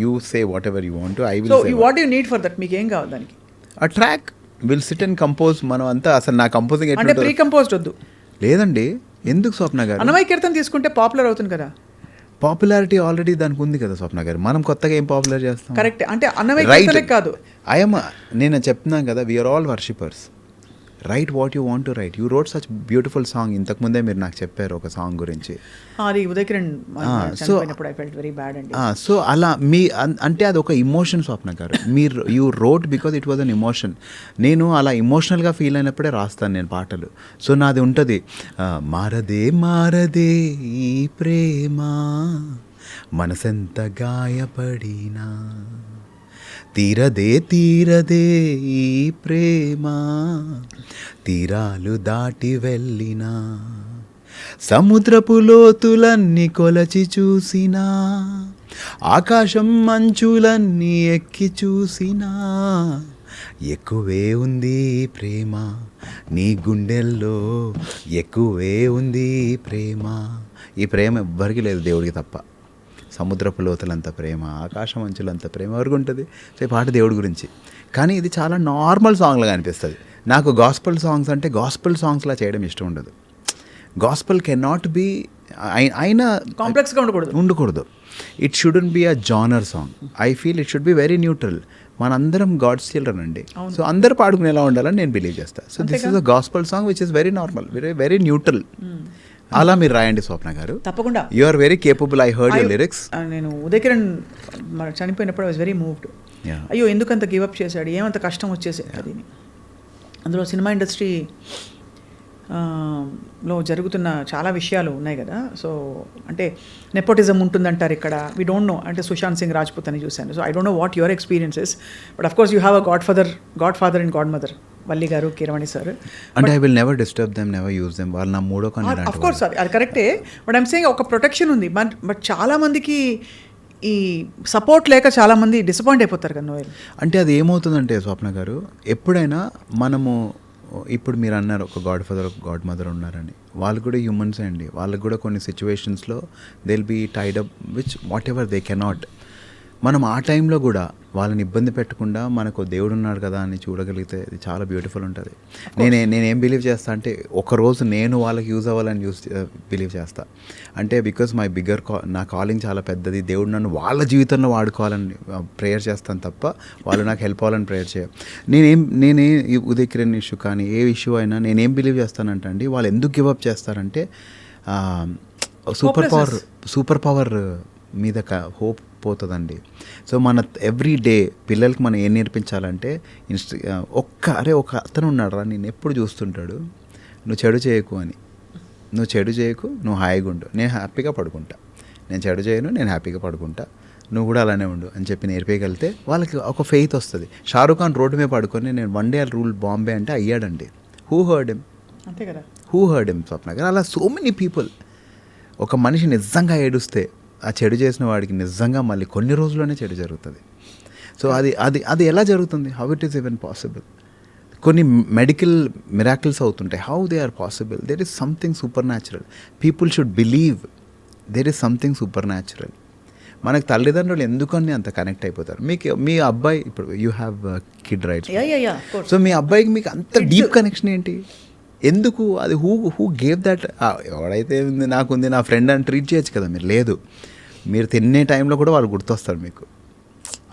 You say whatever you want. I will say what you need for that. మీకు ఏం కావాలి దానికి? A track. Will sit and compose. మనం అంతా అసలు నా composing అంటే pre composed వద్దు. లేదండి, ఎందుకు స్వప్న గారు? అన్నమయ్య కీర్తన తీసుకుంటే పాపులర్ అవుతుంది కదా. పాపులారిటీ ఆల్రెడీ దానికి ఉంది కదా స్వప్న గారు. మనం కొత్తగా ఏం పాపులర్ చేస్తాం? కరెక్ట్. అంటే అన్నమయ్య కీర్తనే కాదు, నేను చెప్తున్నాను కదా, we are all worshippers. Write what you want to write. You wrote such beautiful song. ఇంతకుముందే మీరు నాకు చెప్పారు ఒక సాంగ్ గురించి. అది ఉదయ్ కిరణ్ చనిపోయినప్పుడు ఐ ఫెల్ట్ వెరీ బ్యాడ్ అండి. సో అలా మీ అంటే అది ఒక ఇమోషన్ స్వప్న గారు. మీరు you wrote because it was an emotion. నేను అలా ఇమోషనల్గా ఫీల్ అయినప్పుడే రాస్తాను నేను పాటలు. సో నాది ఉంటుంది, మారదే మారదే ఈ ప్రేమ మనసెంత గాయపడినా, తీరదే తీరదే ఈ ప్రేమ తీరాలు దాటి వెళ్ళినా, సముద్రపు లోతులన్నీ కొలచి చూసినా, ఆకాశం మంచులన్నీ ఎక్కి చూసినా, ఎక్కువే ఉంది ప్రేమ నీ గుండెల్లో, ఎక్కువే ఉంది ప్రేమ. ఈ ప్రేమ ఎవ్వరికి లేదు దేవుడికి తప్ప. సముద్రపు లోతులంత ప్రేమ, ఆకాశం అంచులంత ప్రేమ ఎవరికి ఉంటుంది? సో ఈ పాట దేవుడి గురించి. కానీ ఇది చాలా నార్మల్ సాంగ్లాగా అనిపిస్తుంది నాకు. గాస్పల్ సాంగ్స్ అంటే గాస్పల్ సాంగ్స్లా చేయడం ఇష్టం ఉండదు. గాస్పల్ కెన్ నాట్ బీ అయినా కాంప్లెక్స్గా ఉండకూడదు. It shouldn't be a genre song. I feel it should be very neutral. మనందరం గాడ్స్ చిల్డ్రన్ అండి. సో అందరు పాడుకునేలా ఉండాలని నేను బిలీవ్ చేస్తాను. So this is a gospel song which is very normal, very very neutral. అలా మీరు రాయండి స్వప్న గారు. తప్పకుండా. You are very capable. I heard your lyrics. నేను ఉదయ్ కిరణ్ చనిపోయినప్పుడు ఐ వాజ్ వెరీ మూవ్డ్. అయ్యో ఎందుకంత గివప్ చేశాడు, ఏమంత కష్టం వచ్చేసేది అది. అందులో సినిమా ఇండస్ట్రీ లో జరుగుతున్న చాలా విషయాలు ఉన్నాయి కదా. సో అంటే నెపోటిజం ఉంటుందంటారు ఇక్కడ. We don't know. అంటే సుశాంత్ సింగ్ రాజ్పుత్ అని చూశాను. So I don't know what your experiences, but of course you have a God father and God mother, Valli గారు, కీరవాణి సార్. అంటే I will never disturb them, never use them. వాళ్ళు నా మూడో కన్ను. అఫ్ కోర్స్ అది కరెక్టే, బట్ ఐమ్ సేయింగ్ ఒక protection ఉంది. బట్ చాలామందికి ఈ సపోర్ట్ లేక చాలామంది డిసప్పాయింట్ అయిపోతారు కదా నోయల్. అంటే అది ఏమవుతుందంటే స్వప్న గారు, ఎప్పుడైనా మనము ఇప్పుడు మీరు అన్నారు ఒక గాడ్ ఫాదర్ ఒక గాడ్ మదర్ ఉన్నారని, వాళ్ళు కూడా హ్యూమన్సే అండి. వాళ్ళకు కూడా కొన్ని సిచ్యువేషన్స్లో they will be tied up which whatever they cannot. మనం ఆ టైంలో కూడా వాళ్ళని ఇబ్బంది పెట్టకుండా మనకు దేవుడు ఉన్నాడు కదా అని చూడగలిగితే ఇది చాలా బ్యూటిఫుల్ ఉంటుంది. నేనేం బిలీవ్ చేస్తా అంటే, ఒకరోజు నేను వాళ్ళకి యూజ్ అవ్వాలని బిలీవ్ చేస్తా. అంటే బికాస్ మై బిగ్గర్ నా కాలింగ్ చాలా పెద్దది. దేవుడు నన్ను వాళ్ళ జీవితంలో వాడుకోవాలని ప్రేయర్ చేస్తాను తప్ప వాళ్ళు నాకు హెల్ప్ అవ్వాలని ప్రేయర్ చేయ. నేనే ఉదయ్ కిరణ్ ఇష్యూ కానీ ఏ ఇష్యూ అయినా నేనేం బిలీవ్ చేస్తానంటే అండి, వాళ్ళు ఎందుకు గివప్ చేస్తారంటే సూపర్ పవర్ మీద హోప్ పోతుందండి. సో మన ఎవ్రీ డే పిల్లలకి మనం ఏం నేర్పించాలంటే ఒక అతను ఉన్నాడు రా, నేను ఎప్పుడు చూస్తుంటాడు, నువ్వు చెడు చేయకు అని. నువ్వు చెడు చేయకు, నువ్వు హాయిగా ఉండు, నేను హ్యాపీగా పడుకుంటా. నేను చెడు చేయను, నేను హ్యాపీగా పడుకుంటా, నువ్వు కూడా అలానే ఉండు అని చెప్పి నేర్పేయగలిగితే వాళ్ళకి ఒక ఫెయిత్ వస్తుంది. షారూఖ్ ఖాన్ రోడ్డు మీద పడుకొని నేను వన్ డే రూల్ బాంబే అంటే అయ్యాడండి. Who heard him? అంతే కదా, హూ హర్డ్ హిమ్ స్వప్న గారు? అలా సో మెనీ పీపుల్. ఒక మనిషి నిజంగా ఏడుస్తే ఆ చెడు చేసిన వాడికి నిజంగా మళ్ళీ కొన్ని రోజుల్లోనే చెడు జరుగుతుంది. సో అది ఎలా జరుగుతుంది? How it is even possible? కొన్ని మెడికల్ మిరాకిల్స్ అవుతుంటాయి. How they are possible? There is something supernatural. People should believe there is something supernatural. మనకు తల్లిదండ్రులు ఎందుకని అంత కనెక్ట్ అయిపోతారు. మీ అబ్బాయి ఇప్పుడు you have kid rights. So మీ అబ్బాయికి మీకు అంత డీప్ కనెక్షన్ ఏంటి? ఎందుకు? అది హూ గేవ్ దట్? ఎవడైతే ఉంది నాకుంది నా ఫ్రెండ్ అని ట్రీట్ చేయొచ్చు కదా మీరు. లేదు, మీరు తినే టైంలో కూడా వాళ్ళు గుర్తొస్తారు మీకు.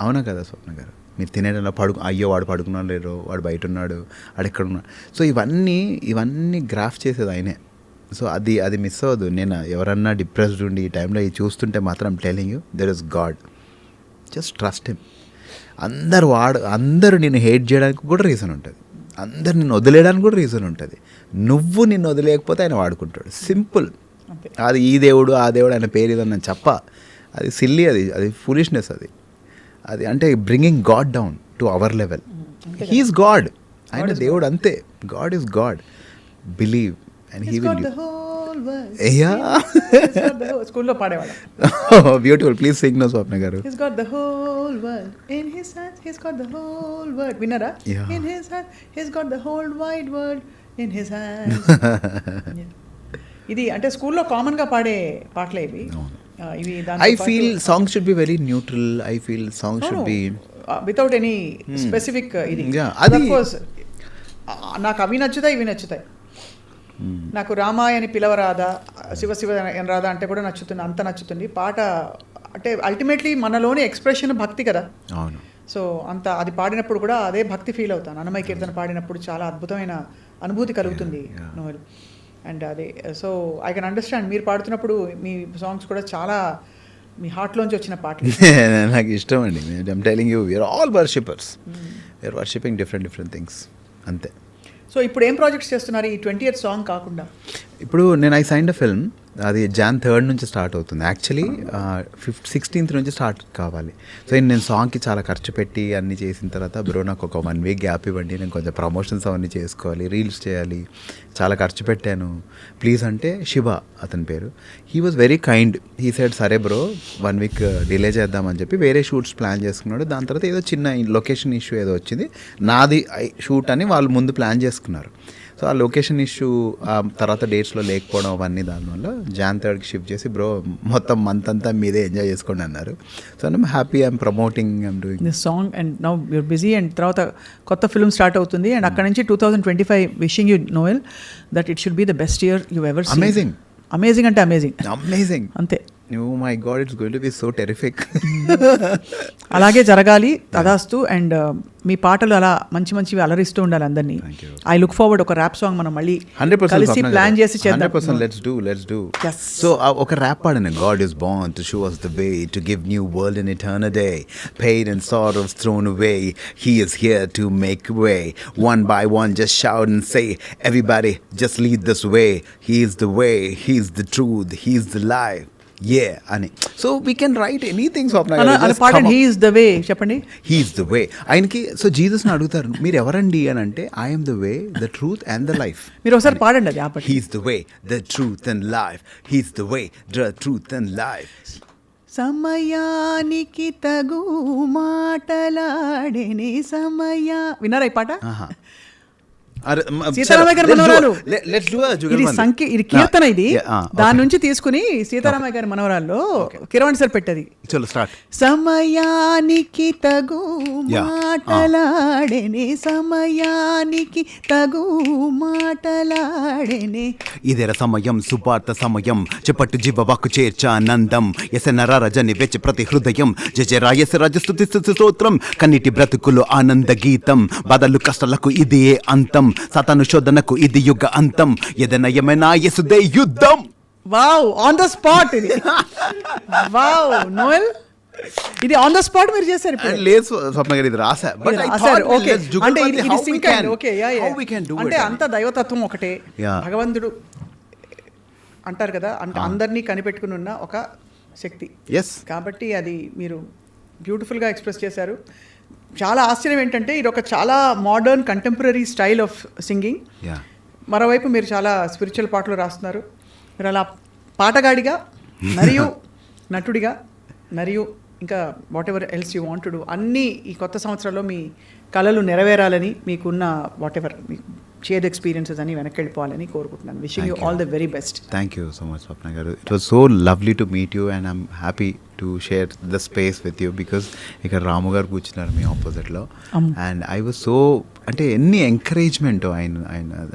అవునా కదా స్వప్న గారు? మీరు తినే టైంలో అయ్యో వాడు పడుకున్నాడు లేరు, వాడు బయట ఉన్నాడు, వాడు ఎక్కడ ఉన్నాడు. సో ఇవన్నీ గ్రాఫ్ చేసేది ఆయనే. సో అది మిస్ అవ్వదు. నేను ఎవరన్నా డిప్రెస్డ్ ఉండి ఈ టైంలో ఇది చూస్తుంటే మాత్రం telling you there is God. Just trust him. అందరూ నేను హేట్ చేయడానికి కూడా రీజన్ ఉంటుంది. అందరు నిన్ను వదిలేయడానికి కూడా రీజన్ ఉంటుంది. నువ్వు నిన్ను వదిలేయకపోతే ఆయన వాడుకుంటాడు. సింపుల్. అది ఈ దేవుడు ఆ దేవుడు ఆయన పేరు ఇదని నేను చెప్ప. అది సిల్లీ, అది ఫూలిష్నెస్. అది అంటే bringing God down to our level. He's God. ఆయన దేవుడు అంతే. God is God. Believe and he will. స్కూల్లో పాడేవాళ్ళం. Beautiful. Please sing no Swapna గారు. He's got the whole world in his hands. He's got the whole world. విన్నారా? In his hand. He's got the whole wide world in his hands. ఇది అంటే స్కూల్లో common గా పాడే పాటలే ఇవి. ఇవి I feel song should be very neutral. I feel song should be without any specific ఇది. నాకు అవి నచ్చుతాయి, ఇవి నచ్చుతాయి. నాకు రామాయని పిలవరాదా, శివ అని రాదా అంటే కూడా నచ్చుతుంది. అంత నచ్చుతుంది పాట. అంటే అల్టిమేట్లీ మనలోని ఎక్స్ప్రెషన్ భక్తి కదా. అవును. సో అంత అది పాడినప్పుడు కూడా అదే భక్తి ఫీల్ అవుతాను. అన్నమయ్య కీర్తన పాడినప్పుడు చాలా అద్భుతమైన అనుభూతి కలుగుతుంది నోవెల్. అండ్ అదే సో ఐ కెన్ అండర్స్టాండ్. మీరు పాడుతున్నప్పుడు మీ సాంగ్స్ కూడా చాలా మీ హార్ట్లోంచి వచ్చిన పాటలు. నాకు ఇష్టం అండి. I'm telling you, we're all worshippers. We're worshipping different things అంతే. సో ఇప్పుడు ఏం ప్రాజెక్ట్స్ చేస్తున్నారు ఈ 20th సాంగ్ కాకుండా? ఇప్పుడు నేను ఐ సైన్డ్ అ ఫిల్మ్. అది Jan 3rd నుంచి స్టార్ట్ అవుతుంది. యాక్చువల్లీ 16th నుంచి స్టార్ట్ కావాలి. సో నేను సాంగ్కి చాలా ఖర్చు పెట్టి అన్నీ చేసిన తర్వాత బ్రో నాకు ఒక 1 week గ్యాప్ ఇవ్వండి, నేను కొంచెం ప్రమోషన్స్ అవన్నీ చేసుకోవాలి, రీల్స్ చేయాలి, చాలా ఖర్చు పెట్టాను ప్లీజ్ అంటే, శివ అతని పేరు, he was very kind. He said సరే బ్రో 1 week డిలే చేద్దామని చెప్పి వేరే షూట్స్ ప్లాన్ చేసుకున్నాడు. దాని తర్వాత ఏదో చిన్న లొకేషన్ ఇష్యూ ఏదో వచ్చింది, నాది షూట్ అని వాళ్ళు ముందు ప్లాన్ చేసుకున్నారు. సో ఆ లొకేషన్ ఇష్యూ తర్వాత డేట్స్లో లేకపోవడం అవన్నీ దానివల్ల Jan 3కి షిఫ్ట్ చేసి బ్రో మొత్తం మంత్ అంతా మీదే ఎంజాయ్ చేసుకోండి అన్నారు. So I'm happy, I'm promoting, I'm doing this song and now you're busy and తర్వాత కొత్త ఫిల్మ్ స్టార్ట్ అవుతుంది అండ్ అక్కడ నుంచి 2025 wishing you Noel that it should be the best year you ever seen. Amazing, amazing అంటే amazing అంతే. Oh my God, it's going to be so terrific. అలాగే జరగాలి తదాస్తు. అండ్ మీ పాటలు అలా మంచివి అలరిస్తూ ఉండాలి అందరినీ. ఐ లుక్ ఫార్వర్డ్ ఒక ర్యాప్ సాంగ్ మనం మళ్ళీ 100% కలిసి ప్లాన్ చేసి చేద్దాం. 100% let's do. Yes. So ఒక rap పాడను. God is born to show us the way, to give new world an eternal day. Pain and sorrows thrown away, he is here to make way. One by one just shout and say, everybody just lead this way. He is the way, he is the truth, he is the life. Yeah, అని. So we can write anything, Swapna. పాడండి. He is the way చెప్పండి. He is the way. ఆయనకి so జీసస్ని అడుగుతారు మీరు ఎవరండి అని అంటే I'm the way, the truth and the life. మీరు ఒకసారి పాడండి అది ఆపండి. He's the way, the truth and life. He's the way, the truth and life. సమయానికి తగు మాటలాడేనే విన్నారా ఈ పాట? సీతారామయ్య గారి మనవరాలు. ఇది కీర్తన. ఇది దాని నుంచి తీసుకుని సీతారామయ్య గారి మనవరాల్లో కిరవాణి సార్ పెట్టది. చలో స్టార్ట్. సమయానికి తగు మాటలాడేనే, సమయానికి తగు మాటలాడేనే. ఇదేర సమయం సువార్త సమయం, చెప్పట్టు జీవవాకు చేర్చానందం. ఎసనర రజని వెచ్చ ప్రతి హృదయం, జజరాయస రాజస్తుతి స్తోత్రం. కన్నిటి బ్రతుకులు ఆనంద గీతం, బాధలు కష్టాలకు ఇదే అంతం. సతాను శోధనకు ఇది యుగ అంతం, ఏదైనా యేసుదే యుద్ధం. వావ్, ఆన్ ద స్పాట్ ఇది. వావ్ నోయల్, ఇది ఆన్ ద స్పాట్ మీరు చేశారు. లేదు స్వప్న గారు, ఇది రాసా. But I thought let's juggle అంటే ఇది సింక్ అండి. Okay, yeah yeah. How we can do it. అంటే అంత దైవతత్వం ఒకటే. భగవంతుడు అంటారు కదా, అంటే అందరినీ కనిపెట్టుకుని ఉన్న ఒక శక్తి. yes, కాబట్టి అది మీరు బ్యూటిఫుల్గా ఎక్స్ప్రెస్ చేశారు. చాలా ఆశ్చర్యం ఏంటంటే ఇది ఒక చాలా modern contemporary style of singing. మరోవైపు మీరు చాలా స్పిరిచువల్ పాటలు రాస్తున్నారు. మీరు అలా పాటగాడిగా మరియు నటుడిగా మరియు ఇంకా what ever else you want to do అన్నీ ఈ కొత్త సంవత్సరంలో మీ కళలు నెరవేరాలని, మీకున్న వాట్ ఎవర్ షేర్డ్ ఎక్స్పీరియన్సెస్ అని వెనక్కి వెళ్ళిపోవాలని కోరుకుంటున్నాను. Wishing you all the very best. Thank you so much Swapna garu. It was so lovely to meet you and I'm happy to share the space with you because ఇక్కడ రాము గారు కూర్చున్నారు మీ ఆపోజిట్లో. And I was so, అంటే ఎన్ని encouragement ఆయన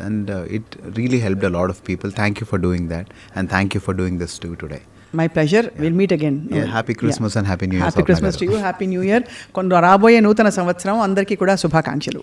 and it really helped a lot of people. Thank you for doing that and thank you for doing this to today. My pleasure. Will meet again. Happy Christmas and happy new year. Happy Christmas to you. Happy new year. రాబోయే నూతన సంవత్సరం అందరికీ కూడా శుభాకాంక్షలు.